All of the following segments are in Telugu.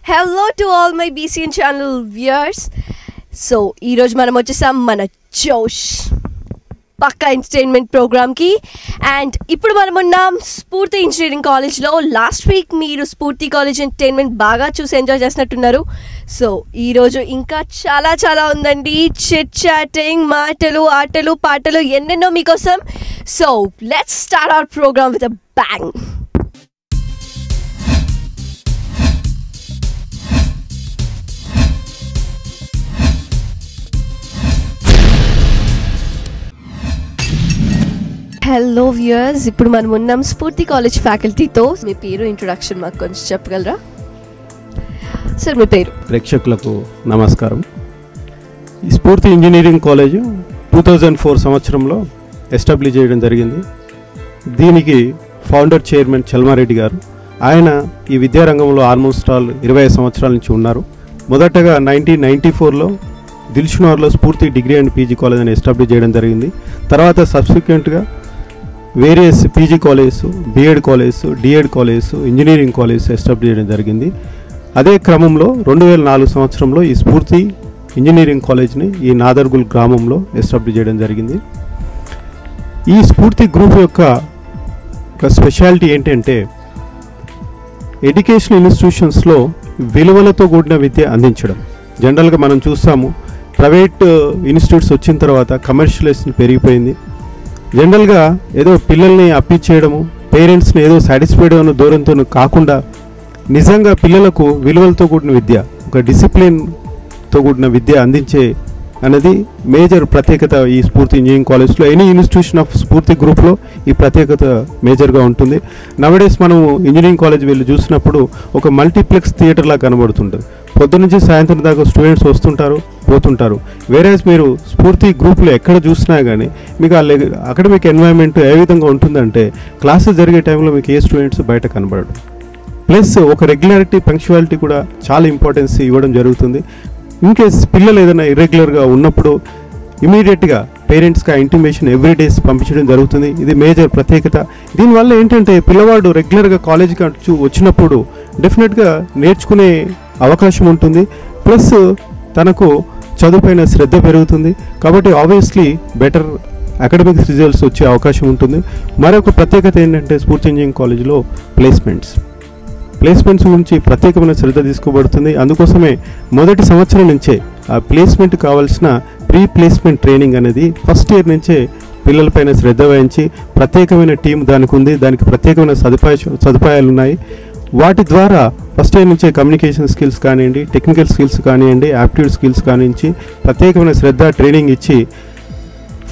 Hello to all my BCN channel viewers. So, ee roju manam vachesam mana Josh Pakka entertainment program ki and ippudu manam unnam Spurti Engineering College lo. Last week meeru Spurti College entertainment baga choose enjoy chestunnattunnaru. So, ee roju inka chala undandi, chit chatting, maatalu, aatalu, paatalu ennenno meekosam. So, let's start our program with a bang. Hello viewers, ఇప్పుడు మనం ఉన్నాం స్ఫూర్తి కాలేజ్ ఫ్యాకల్టీతో. మీ పేరు, ఇంట్రొడక్షన్ మాకు కొంచెం చెప్పగలరా సార్? మీ పేరు? ప్రేక్షకులకు నమస్కారం. ఈ స్ఫూర్తి ఇంజనీరింగ్ కాలేజ్ 2004 సంవత్సరంలో ఎస్టాబ్లిష్ చేయడం జరిగింది. దీనికి ఫౌండర్ చైర్మన్ చల్మారెడ్డి గారు. ఆయన ఈ విద్యారంగంలో ఆల్మోస్ట్ 25 సంవత్సరాల నుంచి ఉన్నారు. మొదటగా 1994లో దిల్షునార్లో Spoorthi degree and PG college అని ఎస్టాబ్లిష్ చేయడం జరిగింది. తర్వాత సబ్సిక్వెంట్గా various PG colleges, BEd colleges, DEd colleges, engineering colleges establish చేయడం జరిగింది. అదే క్రమంలో 2004 సంవత్సరంలో ఈ స్ఫూర్తి ఇంజనీరింగ్ కాలేజ్ని ఈ నాదర్గుల్ గ్రామంలో ఎస్టాబ్లిష్ చేయడం జరిగింది. ఈ స్ఫూర్తి గ్రూప్ యొక్క ఒక స్పెషాలిటీ ఏంటంటే ఎడ్యుకేషన్ ఇన్స్టిట్యూషన్స్లో విలువలతో కూడిన విద్య అందించడం. జనరల్గా మనం చూస్తాము, ప్రైవేట్ ఇన్స్టిట్యూట్స్ వచ్చిన తర్వాత కమర్షియలైజేషన్ పెరిగిపోయింది. జనరల్గా ఏదో పిల్లల్ని అప్పిచ్చేయడము, పేరెంట్స్ని ఏదో సాటిస్ఫైడ్ అన్న దూరంతో కాకుండా నిజంగా పిల్లలకు విలువలతో కూడిన విద్య, ఒక డిసిప్లిన్తో కూడిన విద్య అందించే అనేది మేజర్ ప్రత్యేకత ఈ స్ఫూర్తి ఇంజనీరింగ్ కాలేజ్లో. ఎనీ ఇన్స్టిట్యూషన్ ఆఫ్ స్ఫూర్తి గ్రూప్లో ఈ ప్రత్యేకత మేజర్గా ఉంటుంది. నవడేస్ మనము ఇంజనీరింగ్ కాలేజ్ వెళ్ళి చూసినప్పుడు ఒక మల్టీప్లెక్స్ థియేటర్లా కనబడుతుంటుంది. పొద్దునుంచి సాయంత్రం దాకా స్టూడెంట్స్ వస్తుంటారు, పోతుంటారు. వేరేస్ మీరు స్ఫూర్తి గ్రూప్లో ఎక్కడ చూసినా కానీ మీకు అకాడమిక్ ఎన్వైర్న్మెంట్ ఏ విధంగా ఉంటుందంటే క్లాసెస్ జరిగే టైంలో మీకు ఏ స్టూడెంట్స్ బయట కనబడరు. ప్లస్ ఒక రెగ్యులారిటీ, పంక్చువాలిటీ కూడా చాలా ఇంపార్టెన్స్ ఇవ్వడం జరుగుతుంది. ఇన్కేస్ పిల్లలు ఏదైనా ఇర్రెగ్యులర్గా ఉన్నప్పుడు ఇమీడియట్గా పేరెంట్స్కి ఆ ఇంటిమేషన్ ఎవ్రీ డేస్ పంపించడం జరుగుతుంది. ఇది మేజర్ ప్రత్యేకత. దీనివల్ల ఏంటంటే పిల్లవాడు రెగ్యులర్గా కాలేజీకి వచ్చినప్పుడు డెఫినెట్గా నేర్చుకునే అవకాశం ఉంటుంది. ప్లస్ తనకు చదువుపైన శ్రద్ధ పెరుగుతుంది. కాబట్టి ఆబ్వియస్లీ బెటర్ అకాడమిక్ రిజల్ట్స్ వచ్చే అవకాశం ఉంటుంది. మరొక ప్రత్యేకత ఏంటంటే స్ఫూర్తి ఇంజనీరింగ్ కాలేజ్లో ప్లేస్మెంట్స్ గురించి ప్రత్యేకమైన శ్రద్ధ తీసుకోబడుతుంది. అందుకోసమే మొదటి సంవత్సరం నుంచే ఆ ప్లేస్మెంట్ కావాల్సిన ప్రీ ప్లేస్మెంట్ ట్రైనింగ్ అనేది ఫస్ట్ ఇయర్ నుంచే పిల్లలపైన శ్రద్ధ వహించి ప్రత్యేకమైన టీం దానికి ఉంది. దానికి ప్రత్యేకమైన సదుపాయాలు ఉన్నాయి. వాటి ద్వారా ఫస్ట్ ఇయర్ నుంచే కమ్యూనికేషన్ స్కిల్స్ కానివ్వండి, టెక్నికల్ స్కిల్స్ కానివ్వండి, యాప్టిట్యూడ్ స్కిల్స్ కానించి ప్రత్యేకమైన శ్రద్ధ ట్రైనింగ్ ఇచ్చి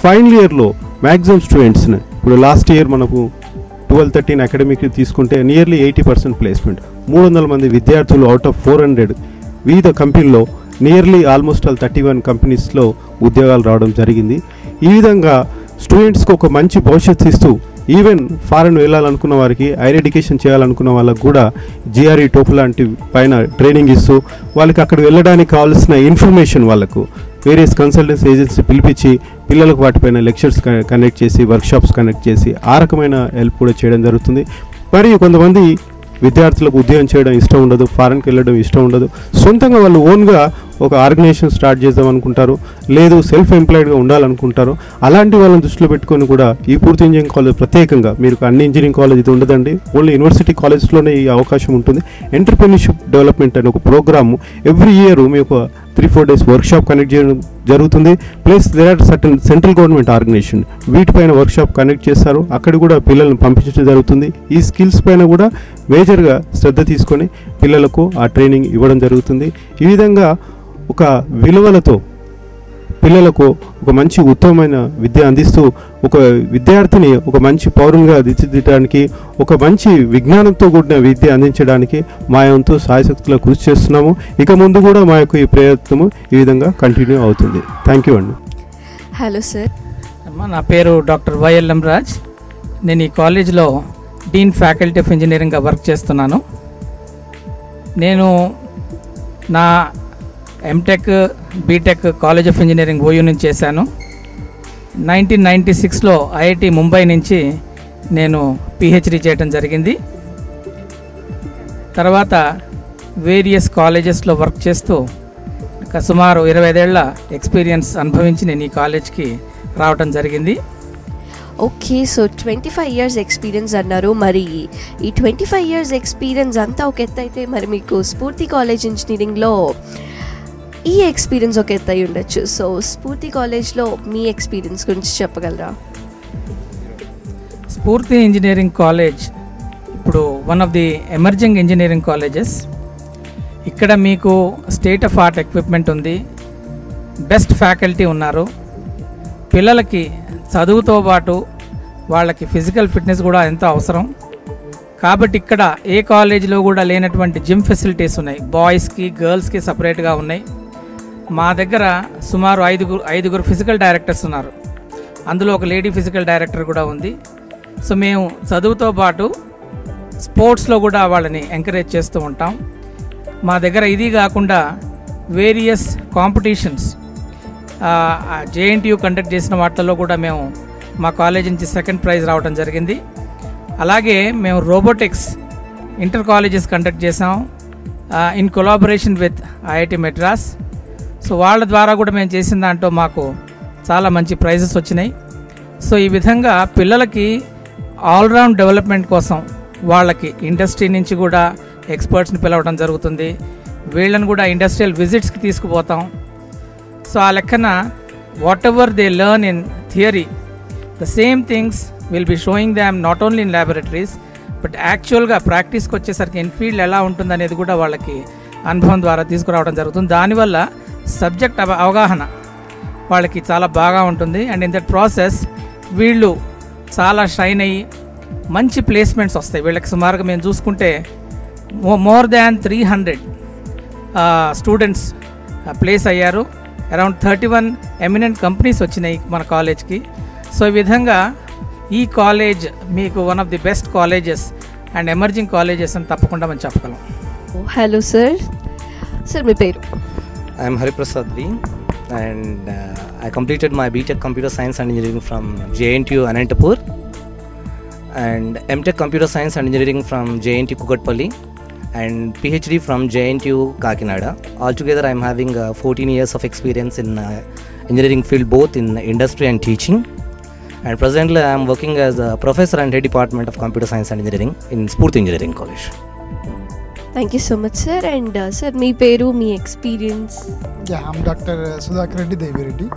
ఫైనల్ ఇయర్లో మ్యాక్సిమం స్టూడెంట్స్ని, ఇప్పుడు లాస్ట్ ఇయర్ మనకు 12-13 అకాడమిక్ తీసుకుంటే నియర్లీ 80% ప్లేస్మెంట్. 300 మంది విద్యార్థులు అవుట్ ఆఫ్ 400 వివిధ కంపెనీల్లో నియర్లీ ఆల్మోస్ట్ 31 కంపెనీస్లో ఉద్యోగాలు రావడం జరిగింది. ఈ విధంగా స్టూడెంట్స్కి ఒక మంచి భవిష్యత్తు ఇస్తూ ఈవెన్ ఫారెన్ వెళ్ళాలనుకున్న వారికి, హైయర్ ఎడ్యుకేషన్ చేయాలనుకున్న వాళ్ళకు కూడా జిఆర్ఈ టోప్ లాంటి పైన ట్రైనింగ్ ఇస్తూ వాళ్ళకి అక్కడ వెళ్ళడానికి కావాల్సిన ఇన్ఫర్మేషన్ వాళ్ళకు వేరియస్ కన్సల్టెన్సీ ఏజెన్సీ పిలిపించి పిల్లలకు వాటిపైన లెక్చర్స్ కండక్ట్ చేసి, వర్క్షాప్స్ కండక్ట్ చేసి ఆ రకమైన హెల్ప్ కూడా చేయడం జరుగుతుంది. మరియు కొంతమంది విద్యార్థులకు ఉద్యోగం చేయడం ఇష్టం ఉండదు, ఫారెన్కి వెళ్ళడం ఇష్టం ఉండదు, సొంతంగా వాళ్ళు ఓన్గా ఒక ఆర్గనైజేషన్ స్టార్ట్ చేద్దాం అనుకుంటారు, లేదు సెల్ఫ్ ఎంప్లాయిడ్గా ఉండాలనుకుంటారు. అలాంటి వాళ్ళని దృష్టిలో పెట్టుకొని కూడా ఈ పూర్తి ఇంజనీరింగ్ కాలేజ్ ప్రత్యేకంగా, మీరు అన్ని ఇంజనీరింగ్ కాలేజ్ ఇది ఉండదండి, ఓన్లీ యూనివర్సిటీ కాలేజ్లోనే ఈ అవకాశం ఉంటుంది. ఎంటర్‌ప్రెన్యూర్‌షిప్ డెవలప్మెంట్ అనే ఒక ప్రోగ్రాము ఎవ్రీ ఇయర్ మీకు 3-4 days వర్క్షాప్ కండక్ట్ చేయడం జరుగుతుంది. Plus there are certain central government organisation వీటిపైన వర్క్షాప్ కండక్ట్ చేస్తారు. అక్కడ కూడా పిల్లల్ని పంపించడం జరుగుతుంది. ఈ స్కిల్స్ పైన కూడా మేజర్గా శ్రద్ధ తీసుకొని పిల్లలకు ఆ ట్రైనింగ్ ఇవ్వడం జరుగుతుంది. ఈ విధంగా ఒక విలువలతో పిల్లలకు ఒక మంచి ఉత్తమమైన విద్య అందిస్తూ ఒక విద్యార్థిని ఒక మంచి పౌరునిగా తీర్చిదిద్దడానికి, ఒక మంచి విజ్ఞానంతో కూడిన విద్య అందించడానికి మా వంతు సాయశక్తులా కృషి చేస్తున్నాము. ఇక ముందు కూడా మా యొక్క ఈ ప్రయత్నము ఈ విధంగా కంటిన్యూ అవుతుంది. థ్యాంక్ యూ అండి. Hello sir. నా పేరు డాక్టర్ వైఎల్ఎం రాజ్. నేను ఈ కాలేజ్లో డీన్ ఫ్యాకల్టీ ఆఫ్ ఇంజనీరింగ్గా వర్క్ చేస్తున్నాను. నేను నా M Tech B Tech college of engineering OU నుంచి చేశాను. 1996లో ఐఐటి ముంబై నుంచి నేను పిహెచ్డి చేయడం జరిగింది. తర్వాత వేరియస్ కాలేజెస్లో వర్క్ చేస్తూ సుమారు 25 ఏళ్ల ఎక్స్పీరియన్స్ అనుభవించి నేను ఈ కాలేజ్కి రావడం జరిగింది. ఓకే, సో 25 years ఎక్స్పీరియన్స్ అన్నారు. మరి ఈ 25 years ఎక్స్పీరియన్స్ అంతా ఒక ఎత్తు అయితే, మరి మీకు స్ఫూర్తి కాలేజ్ ఇంజనీరింగ్లో ఈ ఎక్స్పీరియన్స్ ఒక ఎత్తు అయి ఉండొచ్చు. సో స్ఫూర్తి కాలేజ్లో మీ ఎక్స్పీరియన్స్ గురించి చెప్పగలరా? స్ఫూర్తి ఇంజనీరింగ్ కాలేజ్ ఇప్పుడు one of the emerging engineering colleges. ఇక్కడ మీకు స్టేట్ ఆఫ్ ఆర్ట్ ఎక్విప్మెంట్ ఉంది, బెస్ట్ ఫ్యాకల్టీ ఉన్నారు. పిల్లలకి చదువుతో పాటు వాళ్ళకి ఫిజికల్ ఫిట్నెస్ కూడా ఎంతో అవసరం. కాబట్టి ఇక్కడ ఏ కాలేజీలో కూడా లేనటువంటి జిమ్ ఫెసిలిటీస్ ఉన్నాయి. బాయ్స్కి గర్ల్స్కి సపరేట్గా ఉన్నాయి. మా దగ్గర సుమారు ఐదుగురు ఫిజికల్ డైరెక్టర్స్ ఉన్నారు. అందులో ఒక లేడీ ఫిజికల్ డైరెక్టర్ కూడా ఉంది. సో మేము చదువుతో పాటు స్పోర్ట్స్లో కూడా వాళ్ళని ఎంకరేజ్ చేస్తూ ఉంటాం. మా దగ్గర ఇది కాకుండా వేరియస్ కాంపిటీషన్స్ జేఎన్టీయూ కండక్ట్ చేసిన వాటిల్లో కూడా మేము మా కాలేజ్ నుంచి సెకండ్ ప్రైజ్ రావడం జరిగింది. అలాగే మేము రోబోటిక్స్ ఇంటర్ కాలేజెస్ కండక్ట్ చేసాం in collaboration with IIT Madras. So వాళ్ళ ద్వారా కూడా మేము చేసిన దాంట్లో మాకు చాలా మంచి ప్రైజెస్ వచ్చినాయి. సో ఈ విధంగా పిల్లలకి ఆల్రౌండ్ డెవలప్మెంట్ కోసం వాళ్ళకి ఇండస్ట్రీ నుంచి కూడా ఎక్స్పర్ట్స్ని పిలవడం జరుగుతుంది. వీళ్ళని కూడా ఇండస్ట్రియల్ విజిట్స్కి తీసుకుపోతాం. సో ఆ లెక్కన whatever they learn in theory, the same things will be showing them not only in laboratories but యాక్చువల్గా ప్రాక్టీస్కి వచ్చేసరికి ఇన్ ఫీల్డ్ ఎలా ఉంటుందనేది కూడా వాళ్ళకి అనుభవం ద్వారా తీసుకురావడం జరుగుతుంది. దానివల్ల సబ్జెక్ట్ అవగాహన వాళ్ళకి చాలా బాగా ఉంటుంది. అండ్ ఇన్ దట్ ప్రాసెస్ వీళ్ళు చాలా షైన్ అయ్యి మంచి ప్లేస్మెంట్స్ వస్తాయి వీళ్ళకి. సుమారుగా మేము చూసుకుంటే మోర్ దాన్ 300 స్టూడెంట్స్ ప్లేస్ అయ్యారు. అరౌండ్ 31 ఎమినెంట్ కంపెనీస్ వచ్చినాయి మన కాలేజ్కి. సో ఈ విధంగా ఈ కాలేజ్ మీకు one of the best colleges and emerging colleges అని తప్పకుండా మనం చెప్పగలం. Hello sir. సార్ మీ పేరు? I'm Hariprasad V and I completed my BTech Computer Science and Engineering from JNTU Anantapur and MTech Computer Science and Engineering from JNTU Kukatpalli and PhD from JNTU Kakinada. Altogether I am having 14 years of experience in engineering field, both in industry and teaching. And presently I am working as a professor and head department of Computer Science and Engineering in Spurti Engineering College. Thank you so much sir. And sir మీ పేరు, మీ experience? Yeah, I'm Dr. Sudhakar Reddy Devireddy.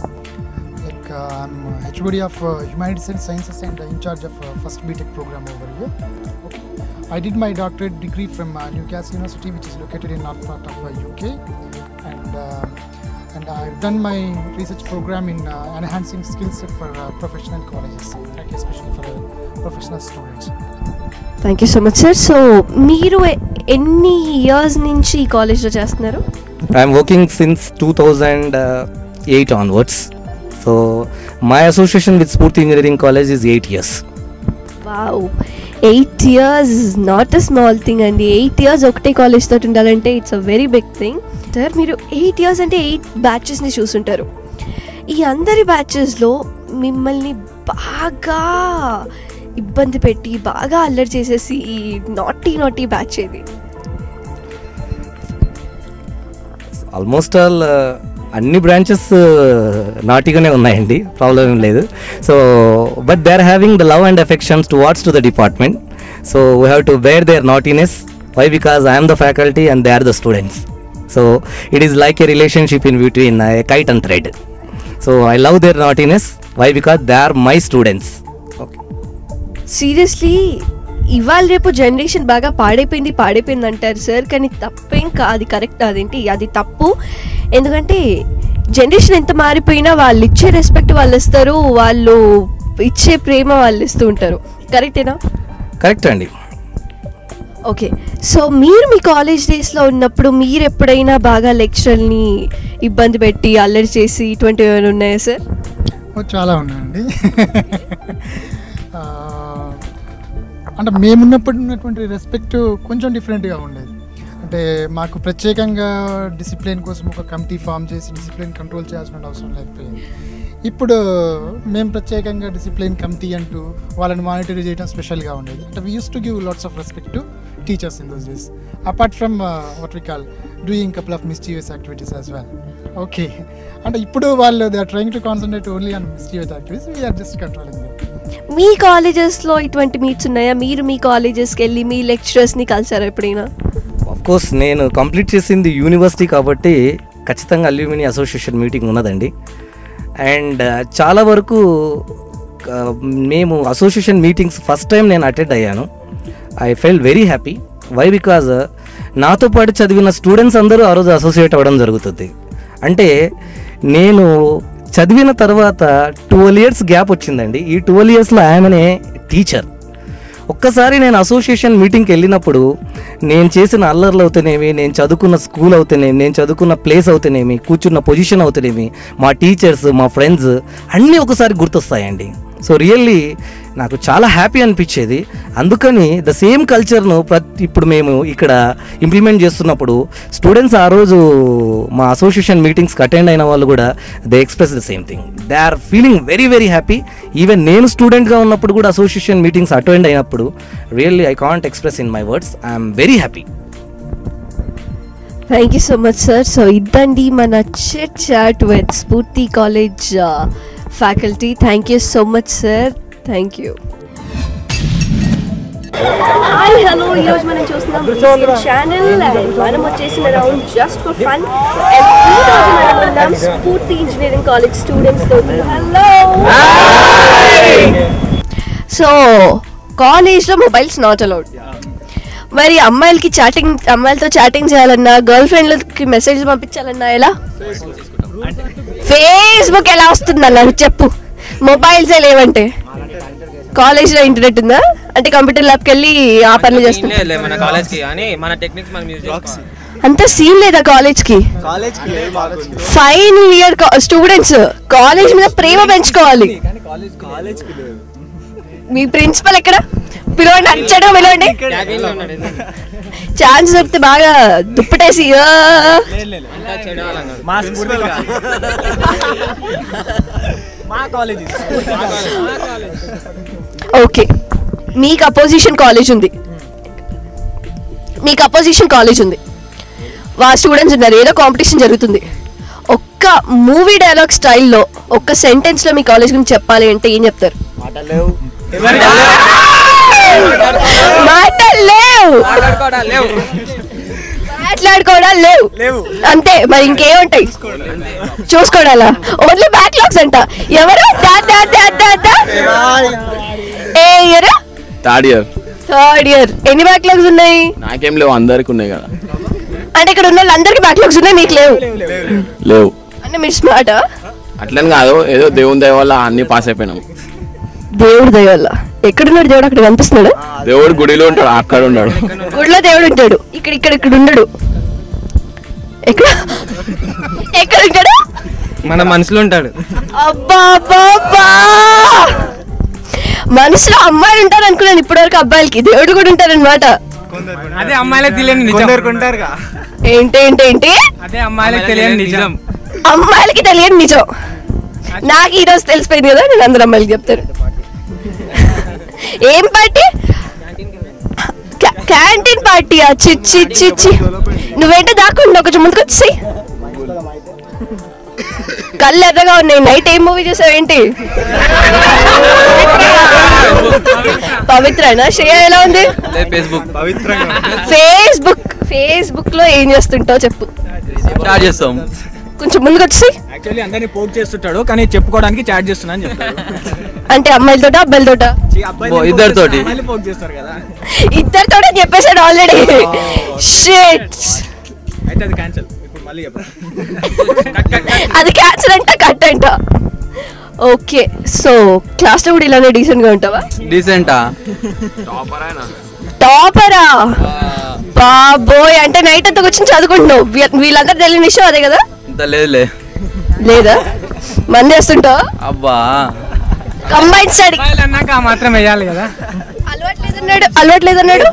I'm HOD of Humanities and Sciences and in charge of first BTech program over here. Okay. I did my doctorate degree from Newcastle University, which is located in north part of UK, and I've done my research program in enhancing skill set for professional colleges, especially for professional students. Thank you so much sir. So మీరు ఎన్ని ఇయర్స్ నుంచి ఈ కాలేజ్లో చేస్తున్నారు? I am working since 2008 onwards. So my association with Spurti Engineering College is 8 years. Wow, 8 years is not a small thing అండి. 8 years ఒకటే కాలేజ్ తోటి ఉండాలంటే it's a very big thing. Sir మీరు 8 years అంటే 8 బ్యాచెస్ని చూసుంటారు. ఈ అందరి బ్యాచెస్లో మిమ్మల్ని బాగా ఇబ్బంది పెట్టి బాగా అల్లరి చేసేసి ఈ నాటీ బ్యాచ్ ఏది? ఆల్మోస్ట్ ఆల్ అన్ని బ్రాంచెస్ నాటిగానే ఉన్నాయండి, ప్రాబ్లం ఏం లేదు. So but they are having the love and affections towards to the department. So we have to bear their naughtiness. Why? Because I am the faculty and they are the students. So it is like a relationship in between a kite and thread. So I love their naughtiness. Why? Because they are my students. Seriously ఇవాళ రేపు జనరేషన్ బాగా పాడైపోయింది అంటారు సార్, కానీ తప్పేం కాదు, కరెక్ట్, అది తప్పు. ఎందుకంటే జనరేషన్ ఎంత మారిపోయినా వాళ్ళు ఇచ్చే రెస్పెక్ట్ వాళ్ళు ఇస్తారు, వాళ్ళు ఇచ్చే ప్రేమ వాళ్ళు ఇస్తూ ఉంటారు. కరెక్టేనా? కరెక్ట్ అండి. ఓకే, సో మీరు మీ కాలేజ్ డేస్లో ఉన్నప్పుడు మీరు ఎప్పుడైనా బాగా లెక్చరర్ని ఇబ్బంది పెట్టి అల్లరి చేసి ఇటువంటివి ఏమైనా ఉన్నాయా సార్? చాలా ఉన్నాయండి. అంటే మేమున్నప్పుడు ఉన్నటువంటి రెస్పెక్ట్ కొంచెం డిఫరెంట్గా ఉండేది. అంటే మాకు ప్రత్యేకంగా డిసిప్లిన్ కోసం ఒక కమిటీ ఫామ్ చేసి డిసిప్లిన్ కంట్రోల్ చేయాల్సిన అవసరం లేకపోయింది. ఇప్పుడు మేము ప్రత్యేకంగా డిసిప్లిన్ కమిటీ అంటూ వాళ్ళని మానిటర్ చేయడం స్పెషల్గా ఉండేది. అంటే we use to give lots of respect to teachers in those days, apart from what we call doing couple of mischievous activities as well. Okay, అంటే ఇప్పుడు వాళ్ళు they are trying to concentrate only on mischievous activities, we're just controlling them. మీ కాలేజెస్లో ఇటువంటి మీట్స్ ఉన్నాయా? మీరు మీ కాలేజెస్కి వెళ్ళి మీ లెక్చరర్స్ని కలిసారా ఎప్పుడైనా? కోర్స్ నేను కంప్లీట్ చేసింది యూనివర్సిటీ కాబట్టి ఖచ్చితంగా అల్యూమిని అసోసియేషన్ మీటింగ్ ఉన్నదండి. అండ్ చాలా వరకు మేము అసోసియేషన్ మీటింగ్స్ ఫస్ట్ టైం నేను అటెండ్ అయ్యాను. I fell very happy. Why? Because నాతో పాటు చదివిన స్టూడెంట్స్ అందరూ ఆ రోజు అసోసియేట్ అవ్వడం జరుగుతుంది. అంటే నేను చదివిన తర్వాత 12 years గ్యాప్ వచ్చిందండి. ఈ 12 yearsలో ఆమెనే టీచర్. ఒక్కసారి నేను అసోసియేషన్ మీటింగ్కి వెళ్ళినప్పుడు నేను చేసిన అల్లర్లు అవుతేనేమి, నేను చదువుకున్న స్కూల్ అవుతేనేమి, నేను చదువుకున్న ప్లేస్ అవుతేనేమి, కూర్చున్న పొజిషన్ అవుతేనేమి, మా టీచర్స్, మా ఫ్రెండ్స్ అన్నీ ఒకసారి గుర్తొస్తాయండి. సో రియల్లీ నాకు చాలా హ్యాపీ అనిపించేది. అందుకని ద సేమ్ కల్చర్ను ఇప్పుడు మేము ఇక్కడ ఇంప్లిమెంట్ చేస్తున్నప్పుడు స్టూడెంట్స్ ఆ రోజు మా అసోసియేషన్ మీటింగ్స్కి అటెండ్ అయిన వాళ్ళు కూడా they express the same thing. They are feeling very very happy. Even నేను స్టూడెంట్గా ఉన్నప్పుడు కూడా అసోసియేషన్ మీటింగ్స్ అటెండ్ అయినప్పుడు really I can't express in my words. I'm very happy. Thank you so much sir. So ఇద్దండి మన chit chat with Spoorthi college faculty. Thank you so much sir. Thank you. Hi hello, ఈరోజు మనం చూస్తున్నాం BCN ఛానల్ అండ్ మనం వచ్చేసిన round just for fun. And ఈరోజు మనం ఉన్నాం స్ఫూర్తి ఇంజనీరింగ్ కాలేజ్ స్టూడెంట్స్ తోటి. హలో. సో కాలేజ్లో మొబైల్స్ నాట్ అలౌడ్. మరి అమ్మాయిలతో చాటింగ్ చేయాలన్నా, గర్ల్ ఫ్రెండ్లకి మెసేజ్ పంపించాలన్నా ఎలా? ఫేస్బుక్ ఎలా వస్తుంది అన్నారు చెప్పు. మొబైల్సే లేవంటే కాలేజ్లో ఇంటర్నెట్ ఉందా? అంటే కంప్యూటర్ ల్యాబ్కి వెళ్ళి ఆ పనులు చేస్తున్నా. అంత సీన్ లేదా కాలేజ్కి? ఫైనల్ ఇయర్ స్టూడెంట్స్ కాలేజ్ మీద ప్రేమ పెంచుకోవాలి. మీ ప్రిన్సిపల్ ఎక్కడ? పిలవండి, నచ్చడం పిలవండి. ఛాన్స్ దొరికితే బాగా దుప్పటేసి ఓకే. మీకు అపోజిషన్ కాలేజ్ ఉంది, వా స్టూడెంట్స్ ఉన్నారు, ఏదో కాంపిటీషన్ జరుగుతుంది. ఒక్క మూవీ డైలాగ్ స్టైల్లో ఒక్క సెంటెన్స్లో మీ కాలేజ్ గురించి చెప్పాలి అంటే ఏం చెప్తారు? మాట్లాడుకోవడాలు లేవు అంతే. మరి ఇంకేముంటాయి? చూసుకోవడాలా? ఓన్లీ బ్యాక్లాగ్స్ అంట. ఎవరు? ఏ ఇయర్? Third year. ఎన్ని బ్యాక్లాగ్స్ ఉన్నాయి? నాకేం లేవు, అందరికి ఉన్నాయి కదా. అంటే ఇక్కడ ఉన్న వాళ్ళందరికీ బ్యాక్లాగ్స్ ఉన్నాయి, మీకు లేవు అంటే మీరు స్మార్టా? అట్లని కాదు, ఏదో దేవుని దయ వల్ల అన్ని పాస్ అయిపోయినాం. దేవుడు దయ వల్ల? ఎక్కడున్నాడు దేవుడు? అక్కడ కనిపిస్తున్నాడు? దేవుడు గుడిలో ఉంటాడు, అక్కడ ఉన్నాడు. గుడిలో దేవుడు ఉంటాడు, ఇక్కడ ఉండడు. ఎక్కడ ఉంటాడు? మన మనసులో ఉంటాడు. అబ్బా మనసులో అమ్మాయిలు ఉంటారు అనుకున్నాను ఇప్పటివరకు. అబ్బాయిలకి దేవుడు కూడా ఉంటారనమాట. అదే అమ్మాయిలకు తెలియని నిజం. ఏంటి? అదే అమ్మాయిలకు తెలియని నిజం. అమ్మాయిలకి తెలియని నిజం నాకు ఈరోజు తెలిసిపోయింది కదా. నేను అందరు అమ్మాయిలకి చెప్తాను. ఏం పార్టీ? క్యాంటీన్ పార్టీయా? చిచ్చి నువ్వేంటే దాక్కుండా కొంచెం ముందుకు వచ్చి. కళ్ళు ఎర్రగా ఉన్నాయి. నైట్ ఏం మూవీ చూసావు ఏంటి? పవిత్రనా? శ్రేయ ఎలా ఉంది? ఫేస్బుక్ లో ఏం చేస్తుంటావు చెప్పు. కొంచెం ముందుకు వచ్చి. యాక్చువల్లీ అందరినీ పోక్ చేస్తుంటాడు కానీ చెప్పుకోవడానికి చాట్ చేస్తున్నా అని చెప్తాడు. అంటే అమ్మాయిలతోట అబ్బాయిలతోట? ఇద్దరితోటి. పోక్ చేస్తారు కదా, ఇద్దరితో చెప్పేసాడు ఆల్రెడీ. షిట్. అయితే అది క్యాన్సిల్. అది క్యాన్సర్ అంట కట్ అంట. ఓకే, సో క్లాస్ లో కూడా ఇలానే డీసెంట్ గా ఉంటావా? డీసెంటా? టాపరా? బాబోయ్, అంటే నైట్ అంతా కూర్చొని చదువుకుంటున్నావు. వీళ్ళందరూ తెలియని విషయం అదే కదా? లేదులే. లేదా? మంది వేస్తుంటావా? అబ్బా, కంబైన్ స్టడీ అన్నాక మాత్రం వేయాలి కదా. అలవాట్లేదన్నాడు.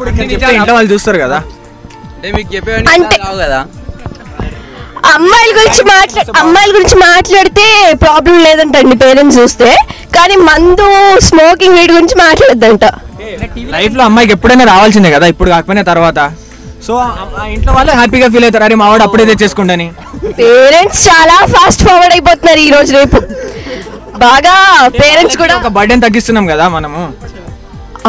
ఇంట్లో వాళ్ళు చూస్తారు కదా. మీకు చెప్పేవాడిని కదా. అమ్మాయిల గురించి మాట్లాడితే ప్రాబ్లం లేదంటండి పేరెంట్స్ చూస్తే, కానీ మందు స్మోకింగ్ వీటి గురించి మాట్లాడద్దంట. లైఫ్ లో అమ్మాయికి ఎప్పుడైనా రావాల్సిందే కదా, ఇప్పుడు కాకపోయినా తర్వాత. సో ఆ ఇంట్లో వాళ్ళు హ్యాపీగా ఫీల్ అవుతారు, అరే మా వాడు అప్పుడే తెచ్చేసుకుంటాని. పేరెంట్స్ చాలా ఫాస్ట్ ఫార్వర్డ్ అయిపోతున్నారు ఈ రోజు రేపు. బాగా పేరెంట్స్ కూడా ఒక బర్డెన్ తగ్గిస్తున్నాం కదా మనము.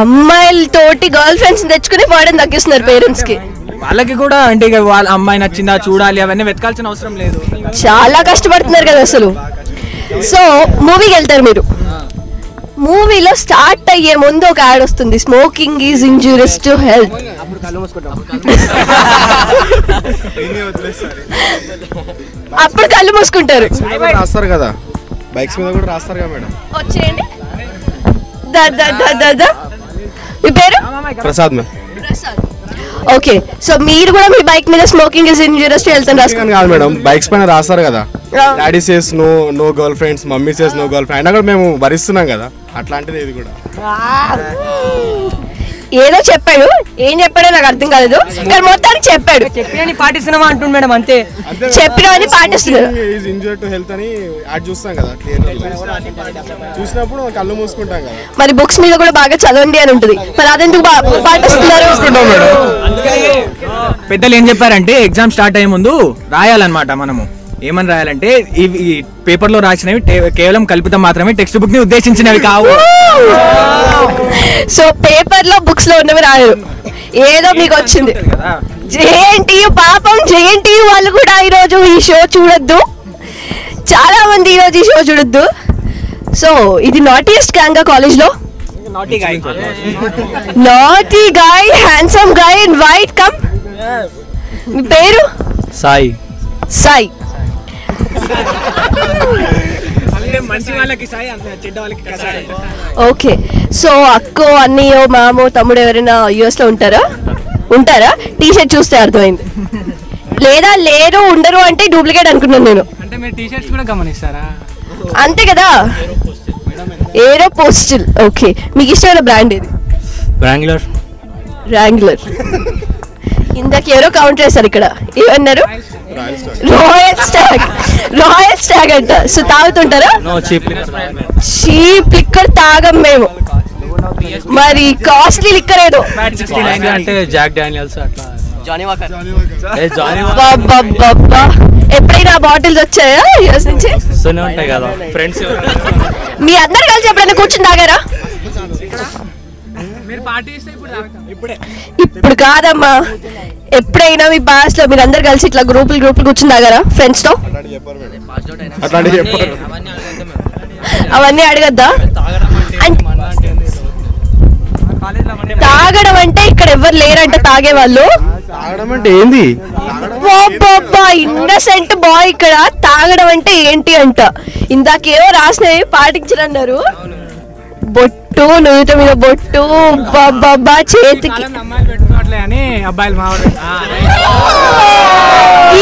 అమ్మాయిలతోటి గర్ల్ ఫ్రెండ్స్ తెచ్చుకుని బర్డెన్ తగ్గిస్తున్నారు పేరెంట్స్ కి. వాళ్ళకి కూడా అంటే వాళ్ళ అమ్మాయి నచ్చిందా చూడాలి, అవన్నీ వెతకాల్సిన అవసరం లేదు. చాలా కష్టపడుతున్నారు కదా అసలు. సో మూవీకి వెళ్తారు మీరు. మూవీలో స్టార్ట్ అయ్యే ముందు ఒక యాడ్ వస్తుంది, smoking is injurious to health. అప్పుడు కళ్ళు మూసుకుంటారు. రాస్తారు కదా, బైక్స్ మీద కూడా రాస్తారు కదా మేడం. వచ్చేయండి. మీ పేరు? ప్రసాద్ మ్యామ్. ఓకే, సో మీరు కూడా మీ బైక్ మీద smoking is injurious to health అని రాసుకోండి. కాదు మేడం, బైక్స్ పైన రాస్తారు కదా, daddy says no girlfriends, mummy says no girlfriend, అయినా కూడా మేము భరిస్తున్నాం కదా, అట్లాంటిది ఇది కూడా. ఏదో చెప్పాడు, ఏం చెప్పాడో నాకు అర్థం కాలేదు, కానీ మొత్తానికి చెప్పాడు. చెప్పినని పాటిస్తున్నామా అంటుండు మేడం, అంతే. చెప్పినవని పాటిస్తున్నాడు. ఈజ్ ఇంజూర్డ్ టు హెల్త్ అని యాడ్ చూస్తాం కదా, చూసినప్పుడు కళ్ళు మూసుకుంటాం కదా. మరి బుక్స్ మీద కూడా బాగా చదవండి అని ఉంటుంది, మరి అదెందుకు పాటిస్తున్నారు? పెద్దలు ఏం చెప్పారంటే ఎగ్జామ్ స్టార్ట్ అయ్యే ముందు రాయాలన్నమాట. మనము ఏమని రాయాలంటే ఈ పేపర్ లో రాసినవి కేవలం కల్పితం మాత్రమే, టెక్స్ట్ బుక్ ని ఉద్దేశించినవి కావు. సో పేపర్ లో బుక్స్ లో ఉన్నవి రాయరు, ఏదో మీకు వచ్చింది. జేఎన్టీయూ పాపం, జేఎన్టీయూ వాళ్ళు కూడా ఈరోజు ఈ షో చూడొద్దు, చాలా మంది ఈరోజు ఈ షో చూడొద్దు. సో ఇది నాటియెస్ట్ గ్యాంగ్ కాలేజ్ లో. Naughty guy, handsome guy in white come. మీ పేరు? సాయి. సాయి. ఓకే, సో అక్కో అన్నయ్యో మామో తమ్ముడు ఎవరైనా యుఎస్ లో ఉంటారా? టీ షర్ట్ చూస్తే అర్థమైంది. లేదా లేరు ఉండరు అంటే డూప్లికేట్ అనుకున్నాను నేను. అంటే మీరు టీ షర్ట్స్ కూడా గమనిస్తారా? అంతే కదా. ఏరో పోస్టల్. ఓకే, మీకు ఇష్టమైన బ్రాండ్ ఏది? ర్యాంగ్లర్. ఇందాక ఎవరో కౌంటర్ చేశారు ఇక్కడ, ఏమన్నారు? రాయల్ స్టాగ్ అంట. సో తాగుతుంటారా? చీప్ లిక్కర్ తాగం మేము, మరి కాస్ట్లీ లిక్కర్ ఏదో అంటే జాక్ డానియల్స్ అట్లా. ఎప్పుడైనా బాటిల్స్ వచ్చాయా యూఎస్ నుంచి? ఉంటాయి కదా ఫ్రెండ్స్. మీ అందరు కలిసి ఎప్పుడైనా కూర్చుని తాగారా? ఇప్పుడు కాదమ్మా, ఎప్పుడైనా మీ పాస్ లో మీరు అందరు కలిసి ఇట్లా గ్రూపులు కూర్చుని తాగారా ఫ్రెండ్స్ తో? అవన్నీ అడగద్దా? తాగడం అంటే ఇక్కడ ఎవరు లేరంట తాగే వాళ్ళు. తాగడం అంటే ఏంది? ఇన్నసెంట్ బాయ్ ఇక్కడ. తాగడం అంటే ఏంటి అంట. ఇందాకేవో రాసినవి పాటించరన్నారు. బొట్టు, నుదుట మీద బొట్టు, బాబా చేతికి.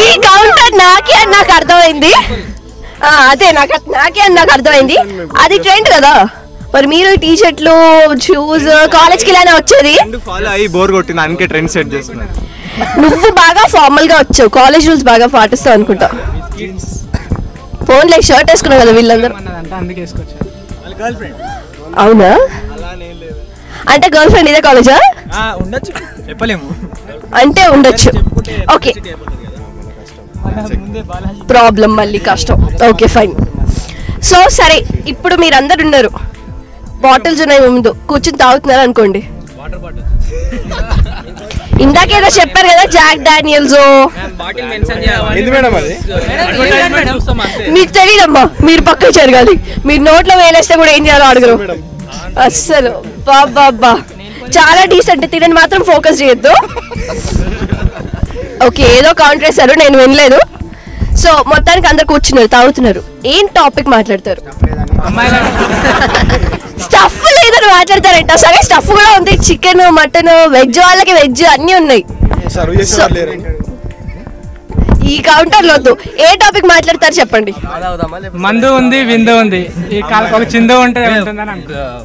ఈ కౌంటర్ నాకే అని నాకు అర్థమైంది. అదే నాకే అని నాకు అర్థమైంది. అది ట్రెండ్ కదా. మరి మీరు టీ షర్ట్లు, షూస్ కాలేజ్ కి ఇలానే వచ్చేది? నువ్వు బాగా ఫార్మల్ గా వచ్చావు, కాలేజ్ రూల్స్ బాగా పాటిస్తావు అనుకుంటా. ఫోన్ లైక్ షర్ట్ వేసుకున్నావు కదా వీళ్ళందరూ. అవునా? అంటే గర్ల్ ఫ్రెండ్ ఇదే కాలేజా? అంటే ఉండొచ్చు. ఓకే, ప్రాబ్లం మళ్ళీ కష్టం. Okay fine. సో సరే, ఇప్పుడు మీరందరు ఉన్నారు, బాటిల్స్ ఉన్నాయి ముందు, కూర్చుని తాగుతున్నారు అనుకోండి. ఇందాకేదో చెప్పారు కదా జాక్ డానియల్స్. మీకు తెలియదమ్మా, మీరు పక్కకు జరగాలి. మీరు నోట్లో వేలేస్తే కూడా ఏం చేయాలో అడగరు అస్సలు. బాబా చాలా డీసెంట్. తినని మాత్రం ఫోకస్ చేయొద్దు. ఓకే, ఏదో కౌంటర్ వేశారు, నేను వినలేదు. సో మొత్తానికి అందరు కూర్చున్నారు, తాగుతున్నారు. ఏం టాపిక్ మాట్లాడతారు? స్టఫ్ లేదని మాట్లాడతారంట. సరే స్టఫ్ కూడా ఉంది, చికెన్, మటన్, వెజ్ వాళ్ళకి వెజ్ అన్నీ ఉన్నాయి. ఈ కౌంటర్లో వద్దు. ఏ టాపిక్ మాట్లాడతారు చెప్పండి. మందు ఉంది, విందు ఉంది, ఈ ఒక చిందు ఉంటే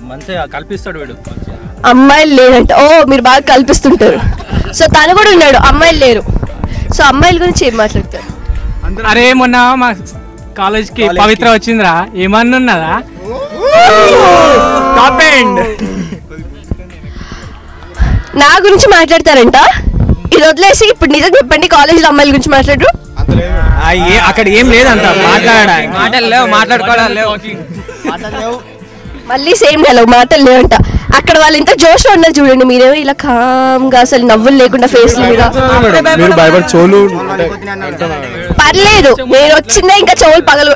మంచిగా కల్పిస్తాడు వీడు. అమ్మాయిలు లేదంట. ఓ మీరు బాగా కల్పిస్తుంటారు. సో తను కూడా ఉన్నాడు, అమ్మాయిలు లేరు. సో అమ్మాయిల గురించి ఏం మాట్లాడతారు? అరే మొన్న మా కాలేజ్కి పవిత్ర వచ్చిందిరా, ఏమన్నా ఉన్నదా? నా గురించి మాట్లాడతారంట. ఇది వదిలేసి ఇప్పుడు నిజం చెప్పండి, కాలేజీలో అమ్మాయిల గురించి మాట్లాడరు? అక్కడ ఏం లేదంట మాట్లాడుకోవడం. మళ్ళీ సేమ్ డైలాగ్, మాటలు లేవంట. అక్కడ వాళ్ళు ఎంత జోష్ లో ఉన్నారు చూడండి, మీరేమో ఇలా కామ్గా అసలు నవ్వులు లేకుండా ఫేస్ మీద. పర్లేదు, నేను వచ్చిందే ఇంకా చెవులు పగలు.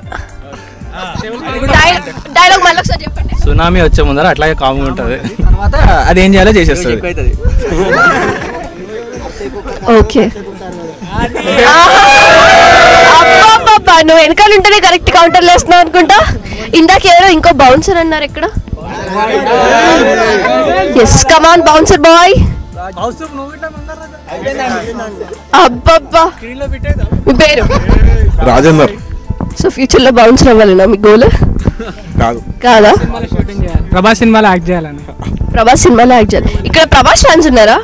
డైలాగ్ మళ్ళీ ఒకసారి చెప్పండి. సునామీ వచ్చే ముందర అట్లాగే కామ్గా ఉంటుంది, తర్వాత అదేం చేయాలో చేసేస్తుంది. ఓకే, నువ్వు వెనకాల ఉంటేనే కరెక్ట్ కౌంటర్లు వేస్తున్నావు అనుకుంటా. ఇందాక ఎవరో ఇంకో బౌన్సర్ అన్నారు ఇక్కడ. Yes, come on bouncer boy. అబ్బబ్బా, మీ పేరు? రాజేందర్. సో ఫ్యూచర్ లో బౌన్సర్ అవ్వాలన్నా మీ గోల్? కాదా? ప్రభాస్ సినిమాలో యాక్ట్ చేయాలని. ప్రభాస్ సినిమాలో యాక్ట్ చేయాలి. ఇక్కడ ప్రభాస్ ఫ్యాన్స్ ఉన్నారా?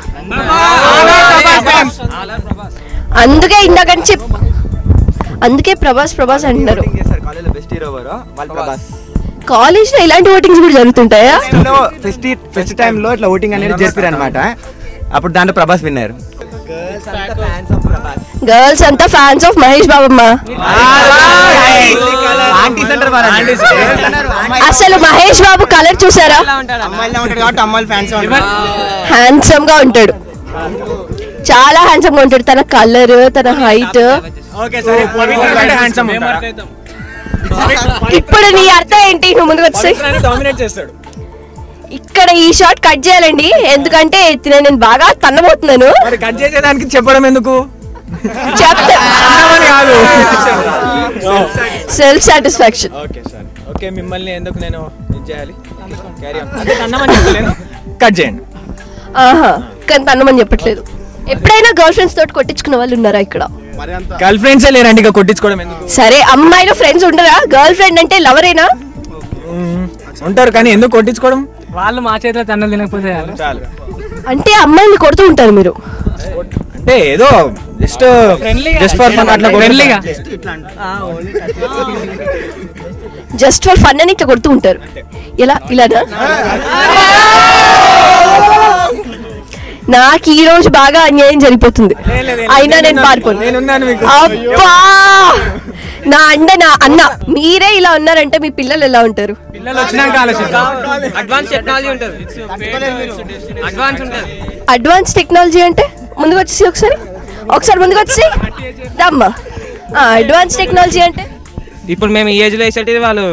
అందుకే ఇందాక అందుకే ప్రభాస్ ప్రభాస్ అంటున్నారు. కాలేజ్ లో ఇలాంటి ఓటింగ్స్ కూడా జరుగుతుంటాయా? ఫెస్ట్ టైమ్ లో ఇట్లా ఓటింగ్ అనేది జరిపారు అనమాట. అప్పుడు దాంట్లో ప్రభాస్ విన్నారు. గర్ల్స్ అంతా ఫ్యాన్స్ ఆఫ్ మహేష్ బాబమ్మ. అసలు మహేష్ బాబు కలర్ చూసారా? హ్యాండ్సమ్ గా ఉంటాడు, చాలా హ్యాండ్సమ్ గా ఉంటాడు. తన కలర్, తన హైట్. ఇప్పుడు నీ అర్థం ఏంటి? నువ్వు ముందుకు వచ్చి ఇక్కడ ఈ షాట్ కట్ చేయాలండి, ఎందుకంటే నేను బాగా తన్నబోతున్నాను. కట్ చేసేదానికి చెప్పడం ఎందుకు? Self satisfaction. ఓకే, మిమ్మల్ని ఎందుకు నేను చేయాలి? కట్ చేయండి. ఆహా, కానీ తన్నమని చెప్పట్లేదు. ఎప్పుడైనా గర్ల్ ఫ్రెండ్స్ తోటి కొట్టించుకున్న వాళ్ళు ఉన్నారా ఇక్కడ? గర్ల్ ఫ్రెండ్స్ లేరండి, ఇక కొట్టించుకోవడం ఎందుకు? సరే, అమ్మాయిలో ఫ్రెండ్స్ ఉండరా? గర్ల్ ఫ్రెండ్ అంటే లవరేనా? ఉంటారు, కానీ ఎందుకు కొట్టించుకోవడం? వాళ్ళు మా చేతిలో తన్నలు తినకపోతే చాలు. అంటే అమ్మాయిని కొడుతూ ఉంటారు మీరు? అంటే ఏదో జస్ట్ ఫర్ ఫన్ అట్లా ఫ్రెండ్లీగా, జస్ట్ ఫర్ ఫన్ అని ఇట్లా కొడుతూ ఉంటారు. ఇలానా? నాకు ఈ రోజు బాగా అన్యాయం జరిగిపోతుంది, అయినా నేను పారిపోను. అబ్బా, నా అన్న మీరే ఇలా ఉన్నారంటే మీ పిల్లలు ఎలా ఉంటారు? అడ్వాన్స్ టెక్నాలజీ అంటే ముందుకు వచ్చేసి ఒకసారి ముందుకు వచ్చి దమ్మా. అడ్వాన్స్ టెక్నాలజీ అంటే ఇప్పుడు మేము ఈ ఏజ్ లో వేసేది వాళ్ళు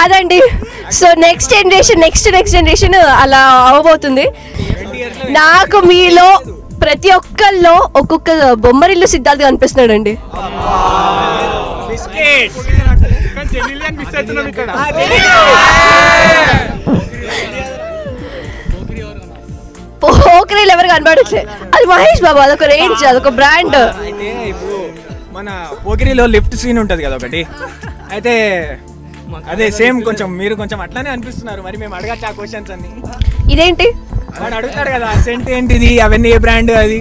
అదండి. సో నెక్స్ట్ జనరేషన్ అలా అవ్వబోతుంది. నాకు మీలో ప్రతి ఒక్కళ్ళలో ఒక్కొక్క బొమ్మరిల్లు సిద్ధార్థ్ కనిపిస్తున్నాడు అండి. పోకరీలు ఎవరు కనబడట్లే, అది మహేష్ బాబు, అదొక రేంజ్, అదొక బ్రాండ్. మన పోకిరిలో లిఫ్ట్ సీన్ ఉంటది కదా ఒకటి, అయితే అదే సేమ్ కొంచెం మీరు కొంచెం అట్లానే అనిపిస్తున్నారు. మరి మేము అడగచ్చు ఆ క్వశ్చన్స్ అన్ని. ఇదేంటి వాడు అడుగుతాడు కదా, సెంట్ ఏంటిది, అవన్నీ ఏ బ్రాండ్, అది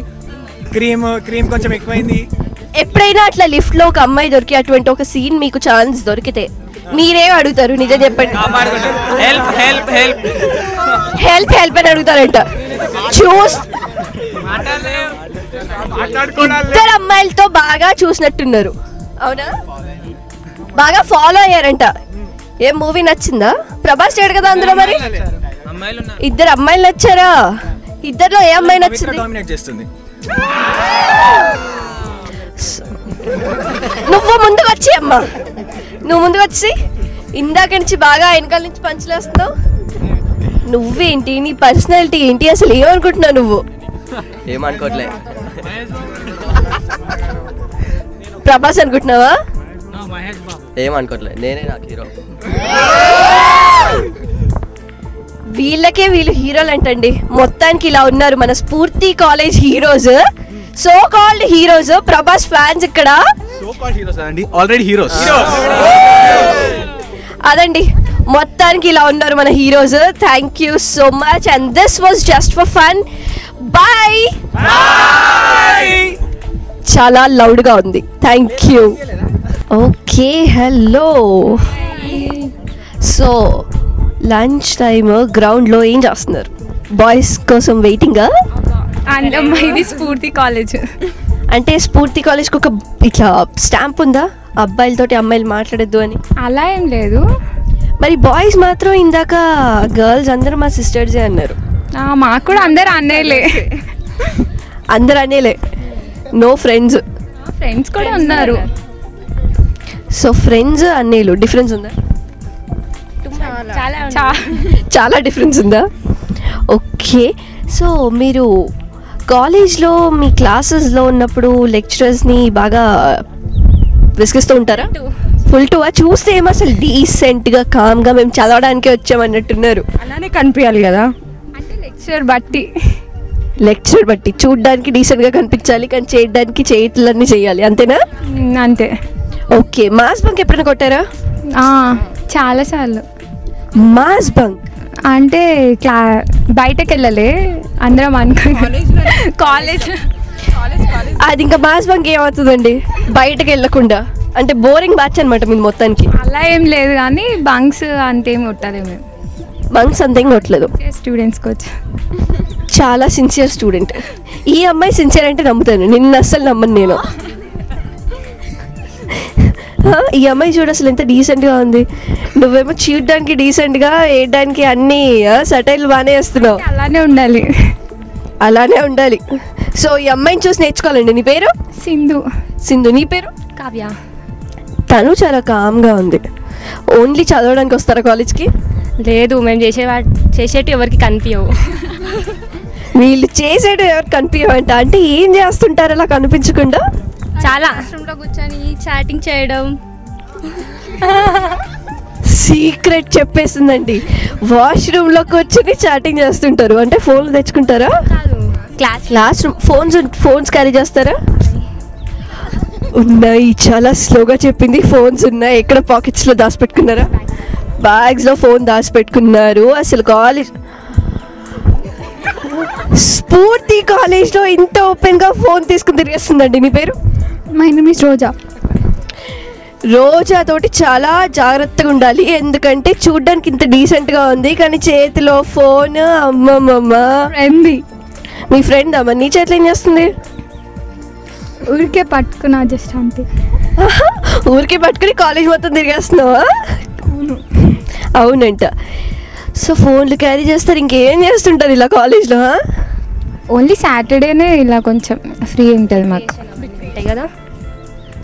క్రీమ్ కొంచెం ఎక్కువైంది. ఎప్పుడైనా అట్లా లిఫ్ట్ లో ఒక అమ్మాయి దొరికి అటువంటి ఒక సీన్ మీకు ఛాన్స్ దొరికితే మీరేం అడుగుతారు? నిజం చెప్పండి. హెల్ప్ అని అడుగుతారంట. ఇద్దరు అమ్మాయిలతో బాగా చూసినట్టున్నారు, అవునా? బాగా ఫాలో అయ్యారంట. ఏం మూవీ నచ్చిందా? ప్రభాస్ చేయడు కదా అందులో. మరి ఇద్దరు అమ్మాయిలు నచ్చారా? ఇద్దరులో ఏ అమ్మాయి నచ్చింది? నువ్వు ముందుకు వచ్చి అమ్మా, నువ్వు ముందుకు వచ్చి ఇందాక నుంచి బాగా వెనకాల నుంచి పంచలేస్తున్నావు. నువ్వేంటి, నీ పర్సనాలిటీ ఏంటి, అసలు ఏమనుకుంటున్నావు నువ్వు? ఏమనుకోవట్లే. ప్రభాస్ అనుకుంటున్నావా? మహేష్ బాబు. ఏమనుకోవట్లేదు, నేనే నాకు హీరో. వీళ్ళు హీరోలు అంటండి. మొత్తానికి ఇలా ఉన్నారు మన Spoorthi college heroes, so called heroes. Prabhas fans ఇక్కడ ఆల్రెడీ హీరోస్. అదండి, మొత్తానికి ఇలా ఉన్నారు మన heroes. Thank you so much and this was just for fun. Bye. చాలా లౌడ్గా ఉంది. Thank you. Okay, hello. So lunch time గ్రౌండ్లో ఏం చేస్తున్నారు? బాయ్స్ కోసం వెయిటింగా? ఇది స్ఫూర్తి కాలేజ్. అంటే స్ఫూర్తి కాలేజ్కి ఒక ఇట్లా స్టాంప్ ఉందా, అబ్బాయిలతోటి అమ్మాయిలు మాట్లాడద్దు అని? అలా ఏం లేదు. మరి బాయ్స్ మాత్రం ఇందాక గర్ల్స్ అందరూ మా సిస్టర్సే అన్నారు. మాకు కూడా అందరు అన్నయ్యలే. అందరు అనేలే, నో ఫ్రెండ్స్? ఫ్రెండ్స్ కూడా ఉన్నారు. సో ఫ్రెండ్స్ అన్నయ్యలు డిఫరెన్స్ ఉందా? చాలా డిఫరెన్స్ ఉందా? ఓకే. సో మీరు కాలేజ్లో మీ క్లాసెస్లో ఉన్నప్పుడు లెక్చరర్స్ని బాగా విసిగిస్తూ ఉంటారా? ఫుల్ టు చూస్తే ఏమో అసలు డీసెంట్గా కామ్గా మేము చదవడానికే వచ్చామన్నట్టున్నారు. అలానే కనిపించాలి కదా, అంటే లెక్చర్ బట్టి చూడడానికి డీసెంట్గా కనిపించాలి, కానీ చేయడానికి చేతులన్నీ చేయాలి, అంతేనా? అంతే. ఓకే. మాస్ బంక్ ఎప్పుడైనా కొట్టారా? చాలాసార్లు. మాస్ బంక్ అంటే బయటకు వెళ్ళలే, అందరం కాలేజ్. అది ఇంకా మాస్ బంక్ ఏమవుతుందండి బయటకు వెళ్ళకుండా? అంటే బోరింగ్ బ్యాచ్ అనమాట మీరు మొత్తానికి. అలా ఏం లేదు కానీ బంక్స్ అంతేం కొట్టలేదు మేము. బంక్స్ అంతేం కొట్టలేదు. స్టూడెంట్స్కి వచ్చి చాలా సిన్సియర్ స్టూడెంట్. ఈ అమ్మాయి సిన్సియర్ అంటే నమ్ముతాను, నిన్న అస్సలు నమ్మను నేను. ఈ అమ్మాయి చూడు అసలు ఎంత డీసెంట్గా ఉంది. నువ్వేమో చూడడానికి డీసెంట్గా, వేయడానికి అన్నీ సటైల్ బాగానే వేస్తున్నావు. అలానే ఉండాలి. సో ఈ అమ్మాయిని చూసి నేర్చుకోవాలండి. నీ పేరు? సింధు. నీ పేరు? కావ్య. తను చాలా కామ్గా ఉంది. ఓన్లీ చదవడానికి వస్తారా కాలేజ్కి? లేదు, మేము చేసేటి ఎవరికి కనిపించవు. వీళ్ళు చేసేటి ఎవరికి కనిపించవంట. అంటే ఏం చేస్తుంటారు అలా కనిపించకుండా? చాలా రూమ్లో కూర్చొని చాటింగ్ చేయడం. సీక్రెట్ చెప్పేసిందండి. వాష్రూమ్లో కూర్చొని చాటింగ్ చేస్తుంటారు. అంటే ఫోన్లు తెచ్చుకుంటారా? క్లాస్ రూమ్ ఫోన్స్ క్యారీ చేస్తారా? ఉన్నాయి. చాలా స్లోగా చెప్పింది. ఫోన్స్ ఉన్నాయి. ఎక్కడ పాకెట్స్లో దాచిపెట్టుకున్నారా? బ్యాగ్స్లో ఫోన్ దాచిపెట్టుకున్నారు. అసలు కాలేజ్ స్ఫూర్తి కాలేజ్లో ఇంత ఓపెన్గా ఫోన్ తీసుకుని తిరిగేస్తుందండి. నీ పేరు? మై నేమ్ ఇస్ రోజా. రోజా తోటి చాలా జాగ్రత్తగా ఉండాలి, ఎందుకంటే చూడ్డానికి ఇంత డీసెంట్గా ఉంది కానీ చేతిలో ఫోన్. అమ్మమ్మ, మీ ఫ్రెండ్ అమ్మ. నీ చేతిలో ఏం చేస్తుంది? ఊరికే పట్టుకున్నా, జస్ట్ అంతే. ఊరికే పట్టుకుని కాలేజ్ మొత్తం తిరిగేస్తున్నావా? అవునంట. సో ఫోన్లు క్యారీ చేస్తారు, ఇంకేం చేస్తుంటారు ఇలా కాలేజ్లో? ఓన్లీ సాటర్డేనే ఇలా కొంచెం ఫ్రీ ఉంటుంది మాకు కదా.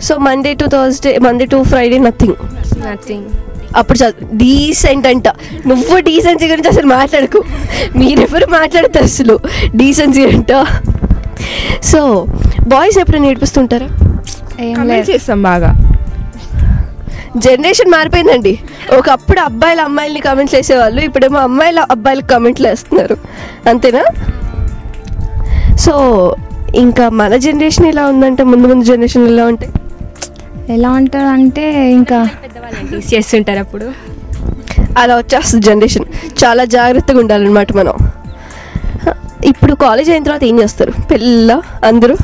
So Monday to Friday nothing. అప్పుడు డీసెంట్ అంట. నువ్వు డీసెన్సీ గురించి అసలు మాట్లాడకు, మీరెవరు మాట్లాడతారు అసలు డీసెన్సీ అంట. సో బాయ్స్ ఎప్పుడైనా నేర్పిస్తుంటారా? చేస్తాం బాగా. జనరేషన్ మారిపోయిందండి. ఒకప్పుడు అబ్బాయిలు అమ్మాయిల్ని కామెంట్స్ వేసేవాళ్ళు, ఇప్పుడేమో అమ్మాయిలు అబ్బాయిలకు కామెంట్లు వేస్తున్నారు, అంతేనా? సో ఇంకా మన జనరేషన్ ఎలా ఉందంటే ముందు జనరేషన్ ఎలా ఉంటుంది అంటే ఇంకా పెద్దవాళ్ళు చేస్తుంటారు అప్పుడు అలా వచ్చేస్తుంది జనరేషన్. చాలా జాగ్రత్తగా ఉండాలన్నమాట మనం. ఇప్పుడు కాలేజ్ అయిన తర్వాత ఏం చేస్తారు? పెళ్ళిళ్ళ అందరూ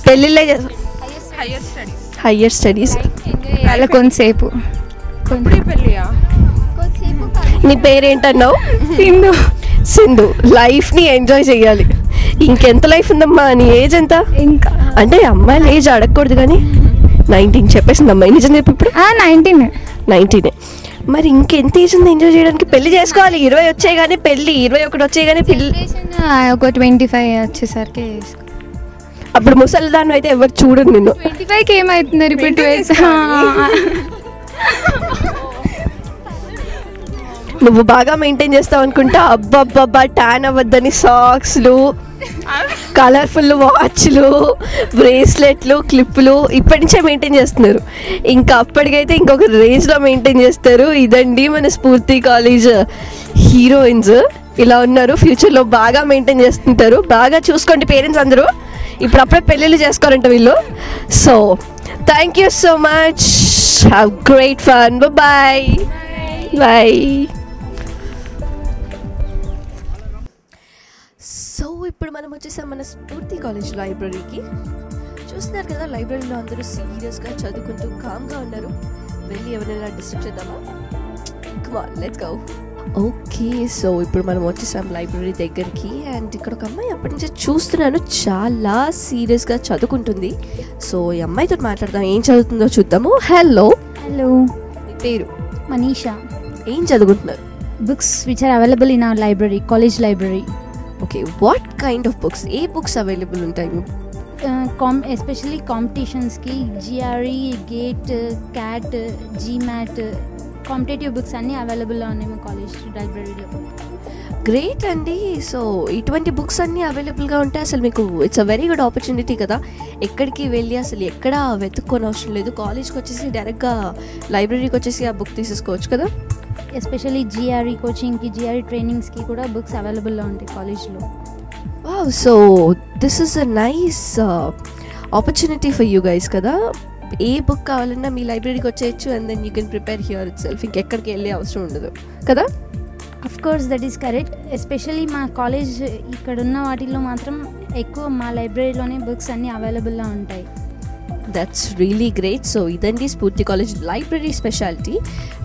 పెళ్ళిళ్ళే చేస్తారు. హయ్యర్ స్టడీస్ కొంతసేపు. నీ పేరేంటన్నావు? సింధు. లైఫ్ని ఎంజాయ్ చేయాలి. ఇంకెంత లైఫ్ ఉందమ్మా? నీ ఏజ్ ఎంత? ఇంకా అంటే అమ్మాయిల ఏజ్ అడగకూడదు కానీ 19 చెప్పేసింది అమ్మాయి. నిజం చెప్పి ఇప్పుడు 19. మరి ఇంకెంత ఏజ్ ఉంది ఎంజాయ్ చేయడానికి? పెళ్లి చేసుకోవాలి. 20 వచ్చాయి కానీ పెళ్ళి, 21 వచ్చాయి కానీ పెళ్ళి. ఒక 25 వచ్చేసరికి అప్పుడు ముసలిదాన్ని అయితే ఎవరు చూడరు నిన్ను. 25కి ఏమవుతుంది రిపీట్? నువ్వు బాగా మెయింటైన్ చేస్తావు అనుకుంటా. అబ్బబ్బబ్బా, ట్యాన్ అవ్వద్దని సాక్స్లు కలర్ఫుల్ వాచ్లు, బ్రేస్లెట్లు, క్లిప్పులు ఇప్పటి నుంచే మెయింటైన్ చేస్తున్నారు. ఇంకా అప్పటికైతే ఇంకొక రేంజ్లో మెయింటైన్ చేస్తారు. ఇదండి మన స్ఫూర్తి కాలేజ్ హీరోయిన్స్. ఇలా ఉన్నారు. ఫ్యూచర్లో బాగా మెయింటైన్ చేస్తుంటారు. బాగా చూసుకోండి పేరెంట్స్ అందరూ. ఇప్పుడు అప్పుడే పెళ్ళిళ్ళు చేసుకోరంట వీళ్ళు. So thank you so much. Have great fun. Bye bye. So ఇప్పుడు మనం వచ్చేసాం మన స్ఫూర్తి కాలేజ్ లైబ్రరీకి. చూస్తున్నారు కదా, లైబ్రరీలో అందరూ సీరియస్గా చదువుకుంటూ కామ్గా ఉన్నారు. వెళ్ళి ఎవరైనా డిస్టర్బ్ చేద్దామా? Come on, let's go. Okay, so ఇప్పుడు మనం వచ్చేసాం లైబ్రరీ దగ్గరికి. అండ్ ఇక్కడ ఒక అమ్మాయి అప్పటి నుంచి చూస్తున్నాను, చాలా సీరియస్గా చదువుకుంటుంది. సో ఈ అమ్మాయితో మాట్లాడదాం, ఏం చదువుతుందో చూద్దాము. హలో. హలో, మీ పేరు? మనీషా. ఏం చదువుకుంటున్నారు? Books which are available in our library, college library. Okay, what kind of books? ఏ బుక్స్ అవైలబుల్ ఉంటాయి? ఎస్పెషల్లీ కాంపిటీషన్స్కి GRE, GATE, CAT, GMAT competitive books అన్నీ అవైలబుల్లో ఉన్నాయి మా కాలేజ్ లైబ్రరీలో. గ్రేట్ అండి. సో ఇటువంటి బుక్స్ అన్నీ అవైలబుల్గా ఉంటాయి. అసలు మీకు it's a very good opportunity కదా. ఎక్కడికి వెళ్ళి అసలు ఎక్కడా వెతుక్కొని అవసరం లేదు. కాలేజ్కి వచ్చేసి డైరెక్ట్గా లైబ్రరీకి వచ్చేసి ఆ బుక్ తీసేసుకోవచ్చు కదా. ఎస్పెషల్లీ GRE కోచింగ్కి, GRE ట్రైనింగ్స్కి కూడా బుక్స్ అవైలబుల్లో ఉంటాయి కాలేజ్లో. Wow, so this is a nice opportunity for you guys కదా. ఏ బుక్ కావాలన్నా మీ లైబ్రరీకి వచ్చేయచ్చు. And then you can prepare here itself. ఇంకెక్కడికి వెళ్ళే అవసరం ఉండదు కదా. Of course that is correct. Especially మా కాలేజ్ ఇక్కడ ఉన్న వాటిల్లో మాత్రం ఎక్కువ మా లైబ్రరీలోనే బుక్స్ అన్నీ అవైలబుల్లో ఉంటాయి. That's really great. సో ఇదండి స్ఫూర్తి college library speciality.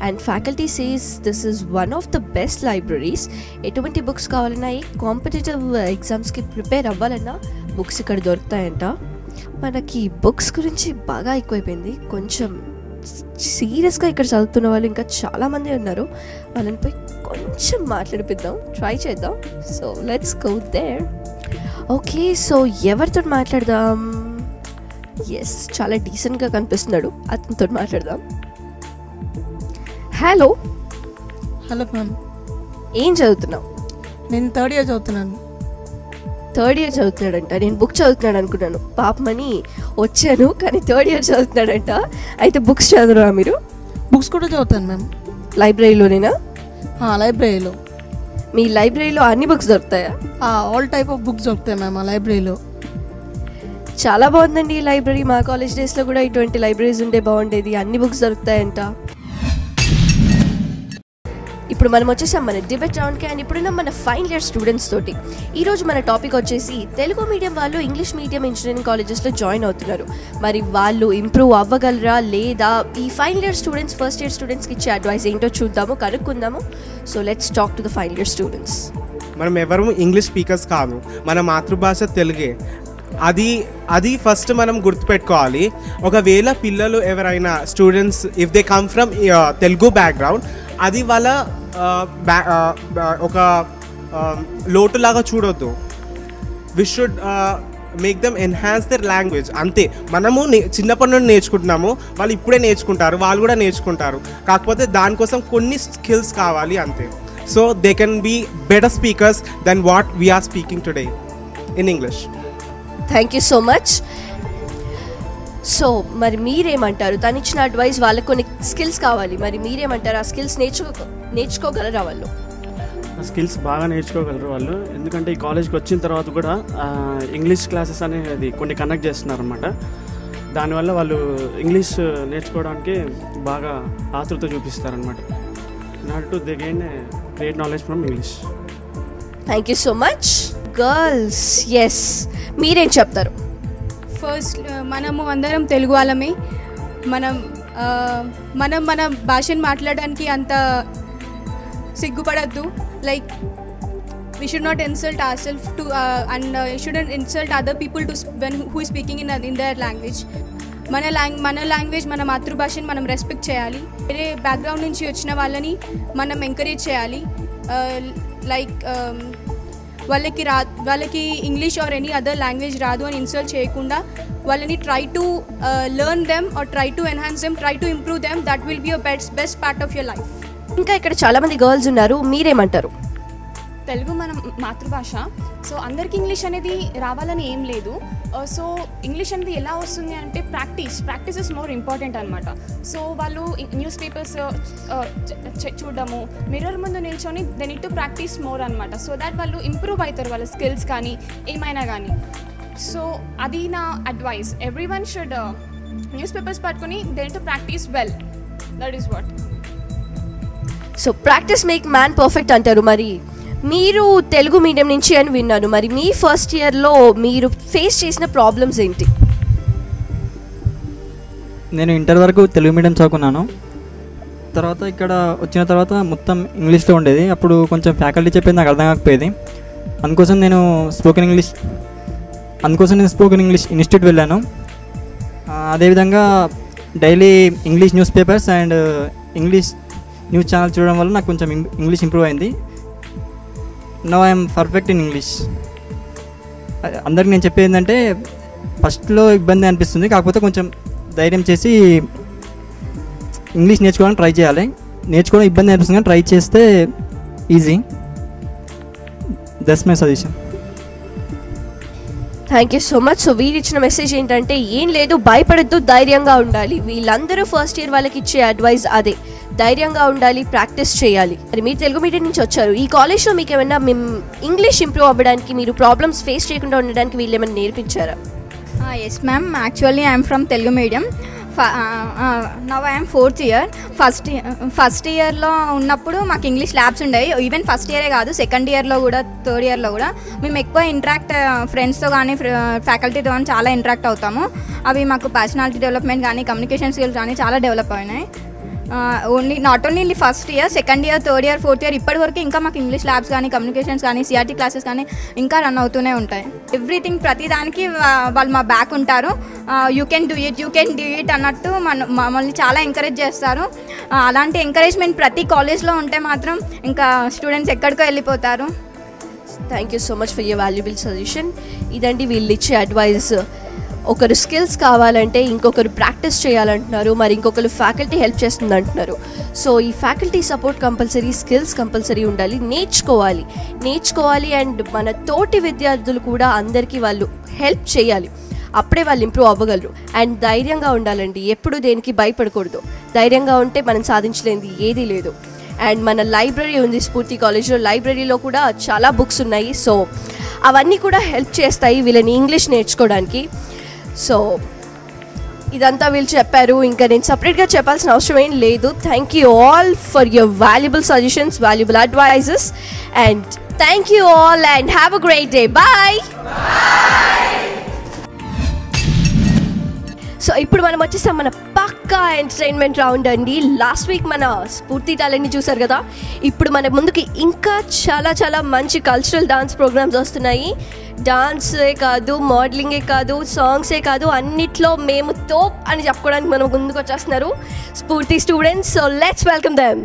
And faculty says this is one of the best libraries. ఎటువంటి బుక్స్ కావాలన్నా, ఏ కాంపిటేటివ్ ఎగ్జామ్స్కి ప్రిపేర్ అవ్వాలన్నా బుక్స్ ఇక్కడ దొరుకుతాయంట. మనకి బుక్స్ గురించి బాగా ఎక్కువైపోయింది. కొంచెం సీరియస్గా ఇక్కడ చదువుతున్న వాళ్ళు ఇంకా చాలామంది ఉన్నారు. వాళ్ళని పోయి కొంచెం మాట్లాడిపిద్దాం, ట్రై చేద్దాం. So let's go there. Okay, so ఎవరితో మాట్లాడదాం? ఎస్, చాలా డీసెంట్గా కనిపిస్తున్నాడు, అతనితో మాట్లాడదాం. హలో. Hello ma'am. ఏం చదువుతున్నావు? నేను థర్డ్ ఇయర్ చదువుతున్నాను. థర్డ్ ఇయర్ చదువుతున్నాడంట. నేను బుక్ చదువుతున్నాడు అనుకున్నాను. పాపమని వచ్చాను, కానీ థర్డ్ ఇయర్ చదువుతున్నాడంట. అయితే బుక్స్ చదువురా మీరు? బుక్స్ కూడా చదువుతాను మ్యామ్. లైబ్రరీలోనేనా? లైబ్రరీలో. మీ లైబ్రరీలో అన్ని బుక్స్ దొరుకుతాయా? ఆల్ టైప్ ఆఫ్ బుక్స్ దొరుకుతాయి మ్యామ్ ఆ లైబ్రరీలో. చాలా బాగుందండి ఈ లైబ్రరీ. మా కాలేజ్ డేస్లో కూడా ఇటువంటి లైబ్రరీస్ ఉంటే బాగుండేది. అన్ని బుక్స్ దొరుకుతాయంట. ఇప్పుడు మనం వచ్చేసాం మన డిబేట్ రౌండ్కి. అండ్ ఇప్పుడున్న మన ఫైనల్ ఇయర్ స్టూడెంట్స్ తోటి. ఈరోజు మన టాపిక్ వచ్చేసి తెలుగు మీడియం వాళ్ళు ఇంగ్లీష్ మీడియం ఇంజనీరింగ్ కాలేజెస్లో జాయిన్ అవుతున్నారు. మరి వాళ్ళు ఇంప్రూవ్ అవ్వగలరా లేదా? ఈ final year students first year స్టూడెంట్స్కి ఇచ్చే అడ్వైస్ ఏంటో చూద్దాము, కనుక్కుందాము. So let's talk to the final year students. మనం ఎవరు ఇంగ్లీష్ స్పీకర్స్ కాదు, మన మాతృభాష తెలుగే. అది ఫస్ట్ మనం గుర్తుపెట్టుకోవాలి. ఒకవేళ పిల్లలు ఎవరైనా students if they come from Telugu background, అది వాళ్ళ ఒక లోటులాగా చూడొద్దు. We should make them enhance their language. అంతే. మనము చిన్నప్పటి నుండి నేర్చుకుంటున్నాము, వాళ్ళు ఇప్పుడే నేర్చుకుంటారు, వాళ్ళు కూడా నేర్చుకుంటారు. కాకపోతే దానికోసం కొన్ని స్కిల్స్ కావాలి అంతే. So they can be better speakers then what we are speaking today in English. Thank you so much. So మరి మీరేమంటారు? తను ఇచ్చిన అడ్వైస్, వాళ్ళకి కొన్ని స్కిల్స్ కావాలి, మరి మీరేమంటారు? ఆ స్కిల్స్ నేర్చుకోగలరా వాళ్ళు? స్కిల్స్ బాగా నేర్చుకోగలరు వాళ్ళు. ఎందుకంటే ఈ కాలేజ్కి వచ్చిన తర్వాత కూడా ఇంగ్లీష్ క్లాసెస్ అనేది కొన్ని కండక్ట్ చేస్తున్నారు అన్నమాట. దానివల్ల వాళ్ళు ఇంగ్లీష్ నేర్చుకోవడానికి బాగా ఆతృత చూపిస్తారనమాట. Not to they gain great knowledge from English. Thank you so much. Girls, yes, మీరేం చెప్తారు? ఫస్ట్ మనము అందరం తెలుగు వాళ్ళమే. మనం మన భాషను మాట్లాడడానికి అంత సిగ్గుపడద్దు. Like we should not insult ourselves to and shouldn't insult other people to who is speaking in their language. మన లాంగ్వేజ్, మన మాతృభాషని మనం రెస్పెక్ట్ చేయాలి. వేరే బ్యాక్గ్రౌండ్ నుంచి వచ్చిన వాళ్ళని మనం ఎంకరేజ్ చేయాలి. లైక్ వాళ్ళకి English or any other language రాదు అని ఇన్సల్ట్ చేయకుండా వాళ్ళని try to learn them or try to enhance them, try to improve them. That will be your best part of your life. ఇంకా ఇక్కడ చాలామంది గర్ల్స్ ఉన్నారు, మీరేమంటారు? తెలుగు మన మాతృభాష. సో అందరికీ ఇంగ్లీష్ అనేది రావాలని ఏం లేదు. సో ఇంగ్లీష్ అనేది ఎలా వస్తుంది అంటే ప్రాక్టీస్ ఇస్ మోర్ ఇంపార్టెంట్ అనమాట. సో వాళ్ళు న్యూస్ పేపర్స్ చూడడము, మిర్రర్ ముందు నిల్చొని they need to practice more అనమాట. సో దాట్ వాళ్ళు ఇంప్రూవ్ అవుతారు వాళ్ళ స్కిల్స్ కానీ ఏమైనా కానీ. సో అది నా advice. Everyone should news papers పట్టుకొని they need to practice well. That is what. So practice make man perfect అంటారు. మరి మీరు తెలుగు మీడియం నుంచి అని విన్నాను. మరి మీ ఫస్ట్ ఇయర్లో మీరు ఫేస్ చేసిన ప్రాబ్లమ్స్ ఏంటి? నేను ఇంటర్ వరకు తెలుగు మీడియం చదువుకున్నాను. తర్వాత ఇక్కడ వచ్చిన తర్వాత మొత్తం ఇంగ్లీష్లో ఉండేది. అప్పుడు కొంచెం ఫ్యాకల్టీ చెప్పేది నాకు అర్థం కాకపోయేది. అందుకోసం నేను స్పోకెన్ ఇంగ్లీష్ ఇన్స్టిట్యూట్ వెళ్ళాను. అదేవిధంగా daily English news papers and English news channel చూడడం వల్ల నాకు కొంచెం ఇంగ్లీష్ ఇంప్రూవ్ అయింది. Now I'm perfect in English. అందరికి నేను చెప్పేది ఏంటంటే ఫస్ట్లో ఇబ్బంది అనిపిస్తుంది, కాకపోతే కొంచెం ధైర్యం చేసి ఇంగ్లీష్ నేర్చుకోవడానికి ట్రై చేయాలి. నేర్చుకోవడం ఇబ్బంది అనిపిస్తుంది కానీ ట్రై చేస్తే easy. That's my suggestion. Thank you so much. So వీరు ఇచ్చిన మెసేజ్ ఏంటంటే ఏం లేదు, భయపడద్దు, ధైర్యంగా ఉండాలి. వీళ్ళందరూ ఫస్ట్ ఇయర్ వాళ్ళకి ఇచ్చే అడ్వైస్ అదే, ధైర్యంగా ఉండాలి, ప్రాక్టీస్ చేయాలి. మరి మీరు తెలుగు మీడియం నుంచి వచ్చారు. ఈ కాలేజ్లో మీకు ఏమైనా ఇంగ్లీష్ ఇంప్రూవ్ అవ్వడానికి, మీరు ప్రాబ్లమ్స్ ఫేస్ చేయకుండా ఉండడానికి వీళ్ళు ఏమైనా నేర్పించారా? Yes ma'am, actually I'm from Telugu medium. Now I'm 4th year. First ఇయర్లో ఉన్నప్పుడు మాకు ఇంగ్లీష్ ల్యాబ్స్ ఉండేవి. ఈవెన్ ఫస్ట్ ఇయరే కాదు, సెకండ్ ఇయర్లో కూడా, థర్డ్ ఇయర్లో కూడా మేము ఎక్కువ ఫ్రెండ్స్తో కానీ ఫ్యాకల్టీతో కానీ చాలా ఇంటరాక్ట్ అవుతాము. అవి మాకు పర్సనాలిటీ డెవలప్మెంట్ కానీ కమ్యూనికేషన్ స్కిల్స్ కానీ చాలా డెవలప్ అయినాయి. Not only first year, second year, third year, fourth year ఇప్పటివరకు ఇంకా మాకు ఇంగ్లీష్ ల్యాబ్స్ కానీ కమ్యూనికేషన్స్ కానీ సిఆర్టీ క్లాసెస్ కానీ ఇంకా రన్ అవుతూనే ఉంటాయి. ఎవ్రీథింగ్ ప్రతిదానికి వాళ్ళు మా బ్యాక్ ఉంటారు. యూ కెన్ డూ ఇట్ అన్నట్టు మమ్మల్ని చాలా ఎంకరేజ్ చేస్తారు. అలాంటి ఎంకరేజ్మెంట్ ప్రతి కాలేజ్లో ఉంటే మాత్రం ఇంకా స్టూడెంట్స్ ఎక్కడికో వెళ్ళిపోతారు. Thank you so much for your valuable suggestion. ఇదండి వీళ్ళు ఇచ్చే అడ్వైస్. ఒకరు స్కిల్స్ కావాలంటే ఇంకొకరు ప్రాక్టీస్ చేయాలంటున్నారు, మరి ఇంకొకరు ఫ్యాకల్టీ హెల్ప్ చేస్తుంది అంటున్నారు. సో ఈ faculty support compulsory, skills compulsory ఉండాలి, నేర్చుకోవాలి. అండ్ మన తోటి విద్యార్థులు కూడా అందరికీ వాళ్ళు హెల్ప్ చేయాలి, అప్పుడే వాళ్ళు ఇంప్రూవ్ అవ్వగలరు. అండ్ ధైర్యంగా ఉండాలండి, ఎప్పుడు దేనికి భయపడకూడదు. ధైర్యంగా ఉంటే మనం సాధించలేనిది ఏదీ లేదు. అండ్ మన లైబ్రరీ ఉంది స్ఫూర్తి కాలేజ్లో, లైబ్రరీలో కూడా చాలా బుక్స్ ఉన్నాయి. సో అవన్నీ కూడా హెల్ప్ చేస్తాయి వీళ్ళని ఇంగ్లీష్ నేర్చుకోవడానికి. సో ఇదంతా వీళ్ళు చెప్పారు, ఇంకా నేను సపరేట్గా చెప్పాల్సిన అవసరం ఏం లేదు. Thank you all for your valuable suggestions, valuable advices, and thank you all and have a great day. Bye. So ఇప్పుడు మనం వచ్చేసాం మన పక్కా ఎంటర్టైన్మెంట్ రౌండ్ అండి. లాస్ట్ వీక్ మన స్ఫూర్తి టాలెంట్ని చూసారు కదా, ఇప్పుడు మన ముందుకి ఇంకా చాలా చాలా మంచి కల్చరల్ డాన్స్ ప్రోగ్రామ్స్ వస్తున్నాయి. డాన్సే కాదు, మోడలింగే కాదు, సాంగ్సే కాదు, అన్నిట్లో మేము తోప్ అని చెప్పుకోవడానికి మనం ముందుకు వచ్చేస్తున్నారు స్ఫూర్తి students. So let's welcome them.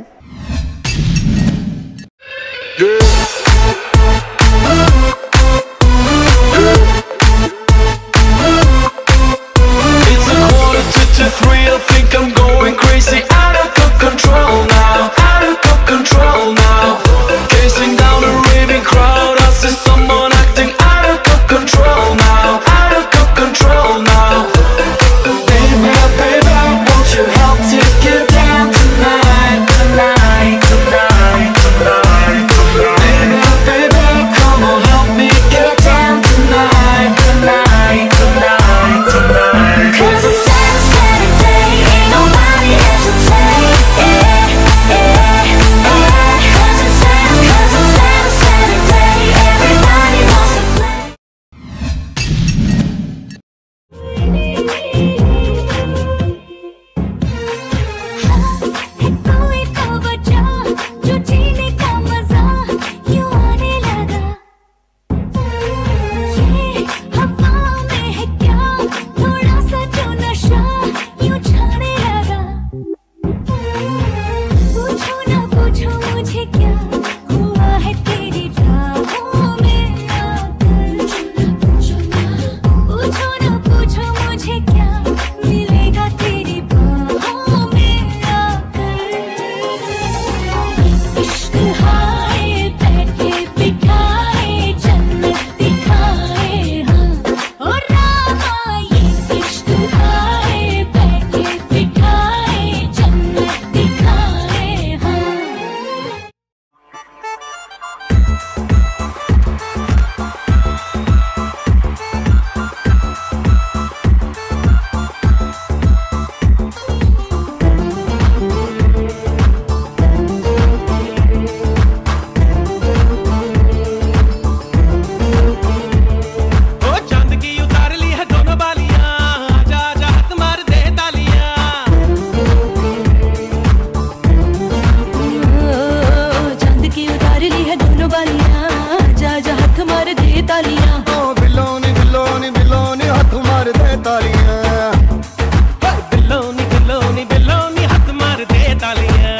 To 3, I think I'm going crazy. Out of control now. Out of control now. Chasing down a raving crowd. I see someone acting out of control now. Out of control now. Baby, baby, won't you help to get down tonight? तालियां दिलोनी दिलोनी दिलोनी हाथ मार दे तालियां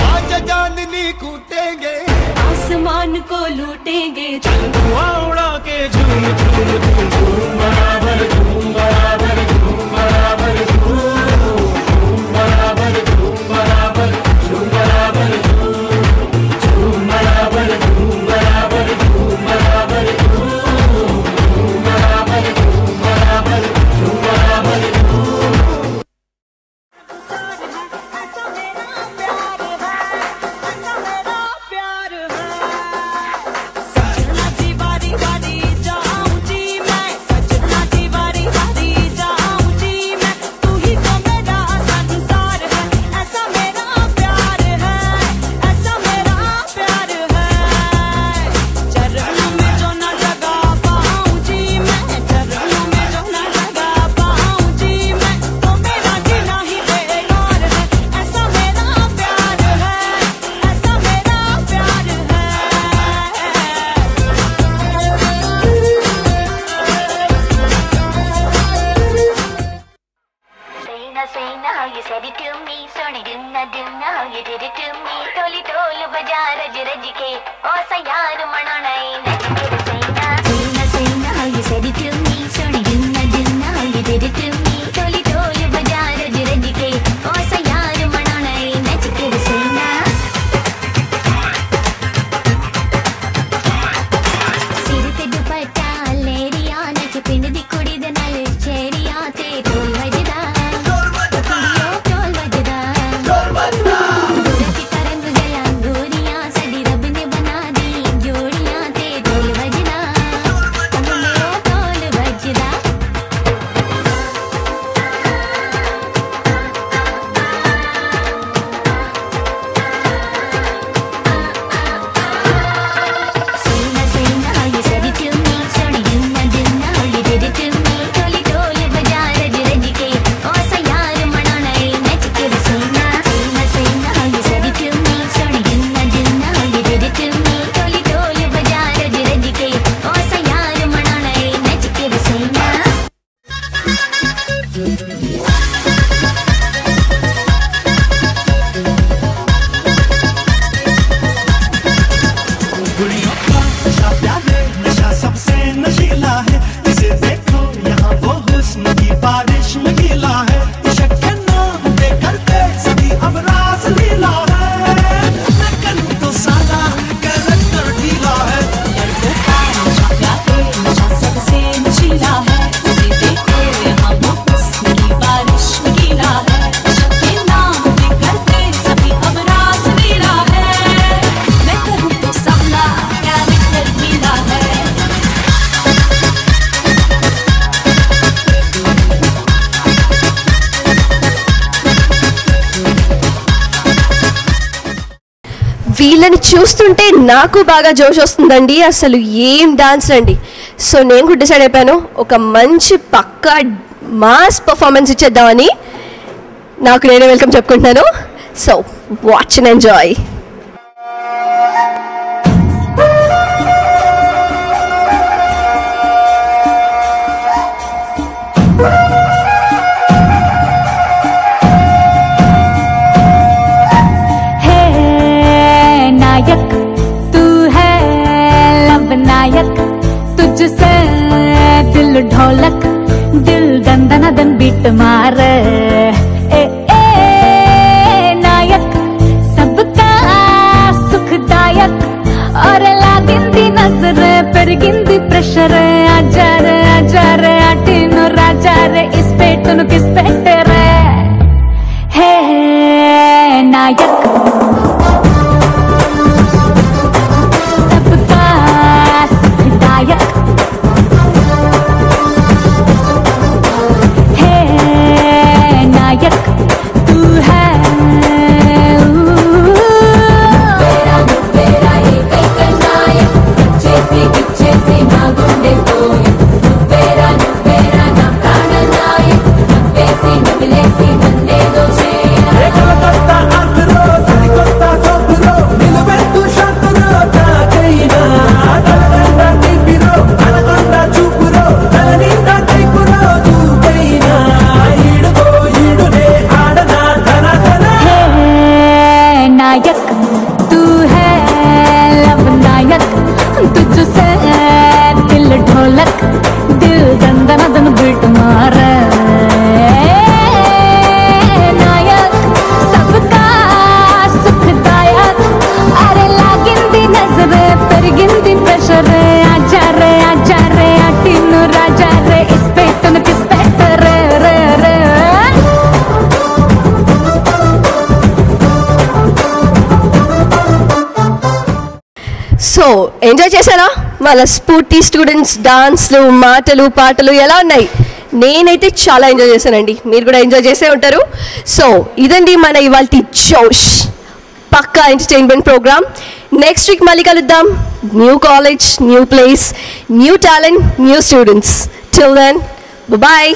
आज चांदनी कूटेंगे आसमान को लूटेंगे चल धुआं उड़ा के झूम झूम झूम झूम बराबर झूम बराबर झूम बराबर झूम बराबर झूम बराबर झूम बराबर झूम बराबर झूम बराबर झूम बराबर झूम बराबर झूम बराबर झूम बराबर వీళ్ళని చూస్తుంటే నాకు బాగా జోష్ వస్తుందండి. అసలు ఏం డాన్స్ అండి. సో నేను కూడా డిసైడ్ అయిపోయాను ఒక మంచి పక్కా మాస్ పర్ఫార్మెన్స్ ఇచ్చేద్దామని. నాకు నేనే వెల్కమ్ చెప్పుకుంటున్నాను. So watch and enjoy. तू है लब नायक तुझसे दिल ढोलक दिल दंदन दन बीट मार ए नायक सबका सुखदायक और लागिंदी नजर पेरिगिंदी प्रेशर आजार आजार आटिनो राजार इस पेटनु किस पेटर है नायक సో ఎంజాయ్ చేశారా? వాళ్ళ స్ఫూర్తి స్టూడెంట్స్ డాన్స్లు, మాటలు, పాటలు ఎలా ఉన్నాయి? నేనైతే చాలా ఎంజాయ్ చేశానండి. మీరు కూడా ఎంజాయ్ చేసే ఉంటారు. సో ఇదండి మన ఇవాల్టి జోష్ పక్కా ఎంటర్టైన్మెంట్ ప్రోగ్రామ్. నెక్స్ట్ వీక్ మళ్ళీ కలుద్దాం. New college, new place, new talent, new students. Till then bye.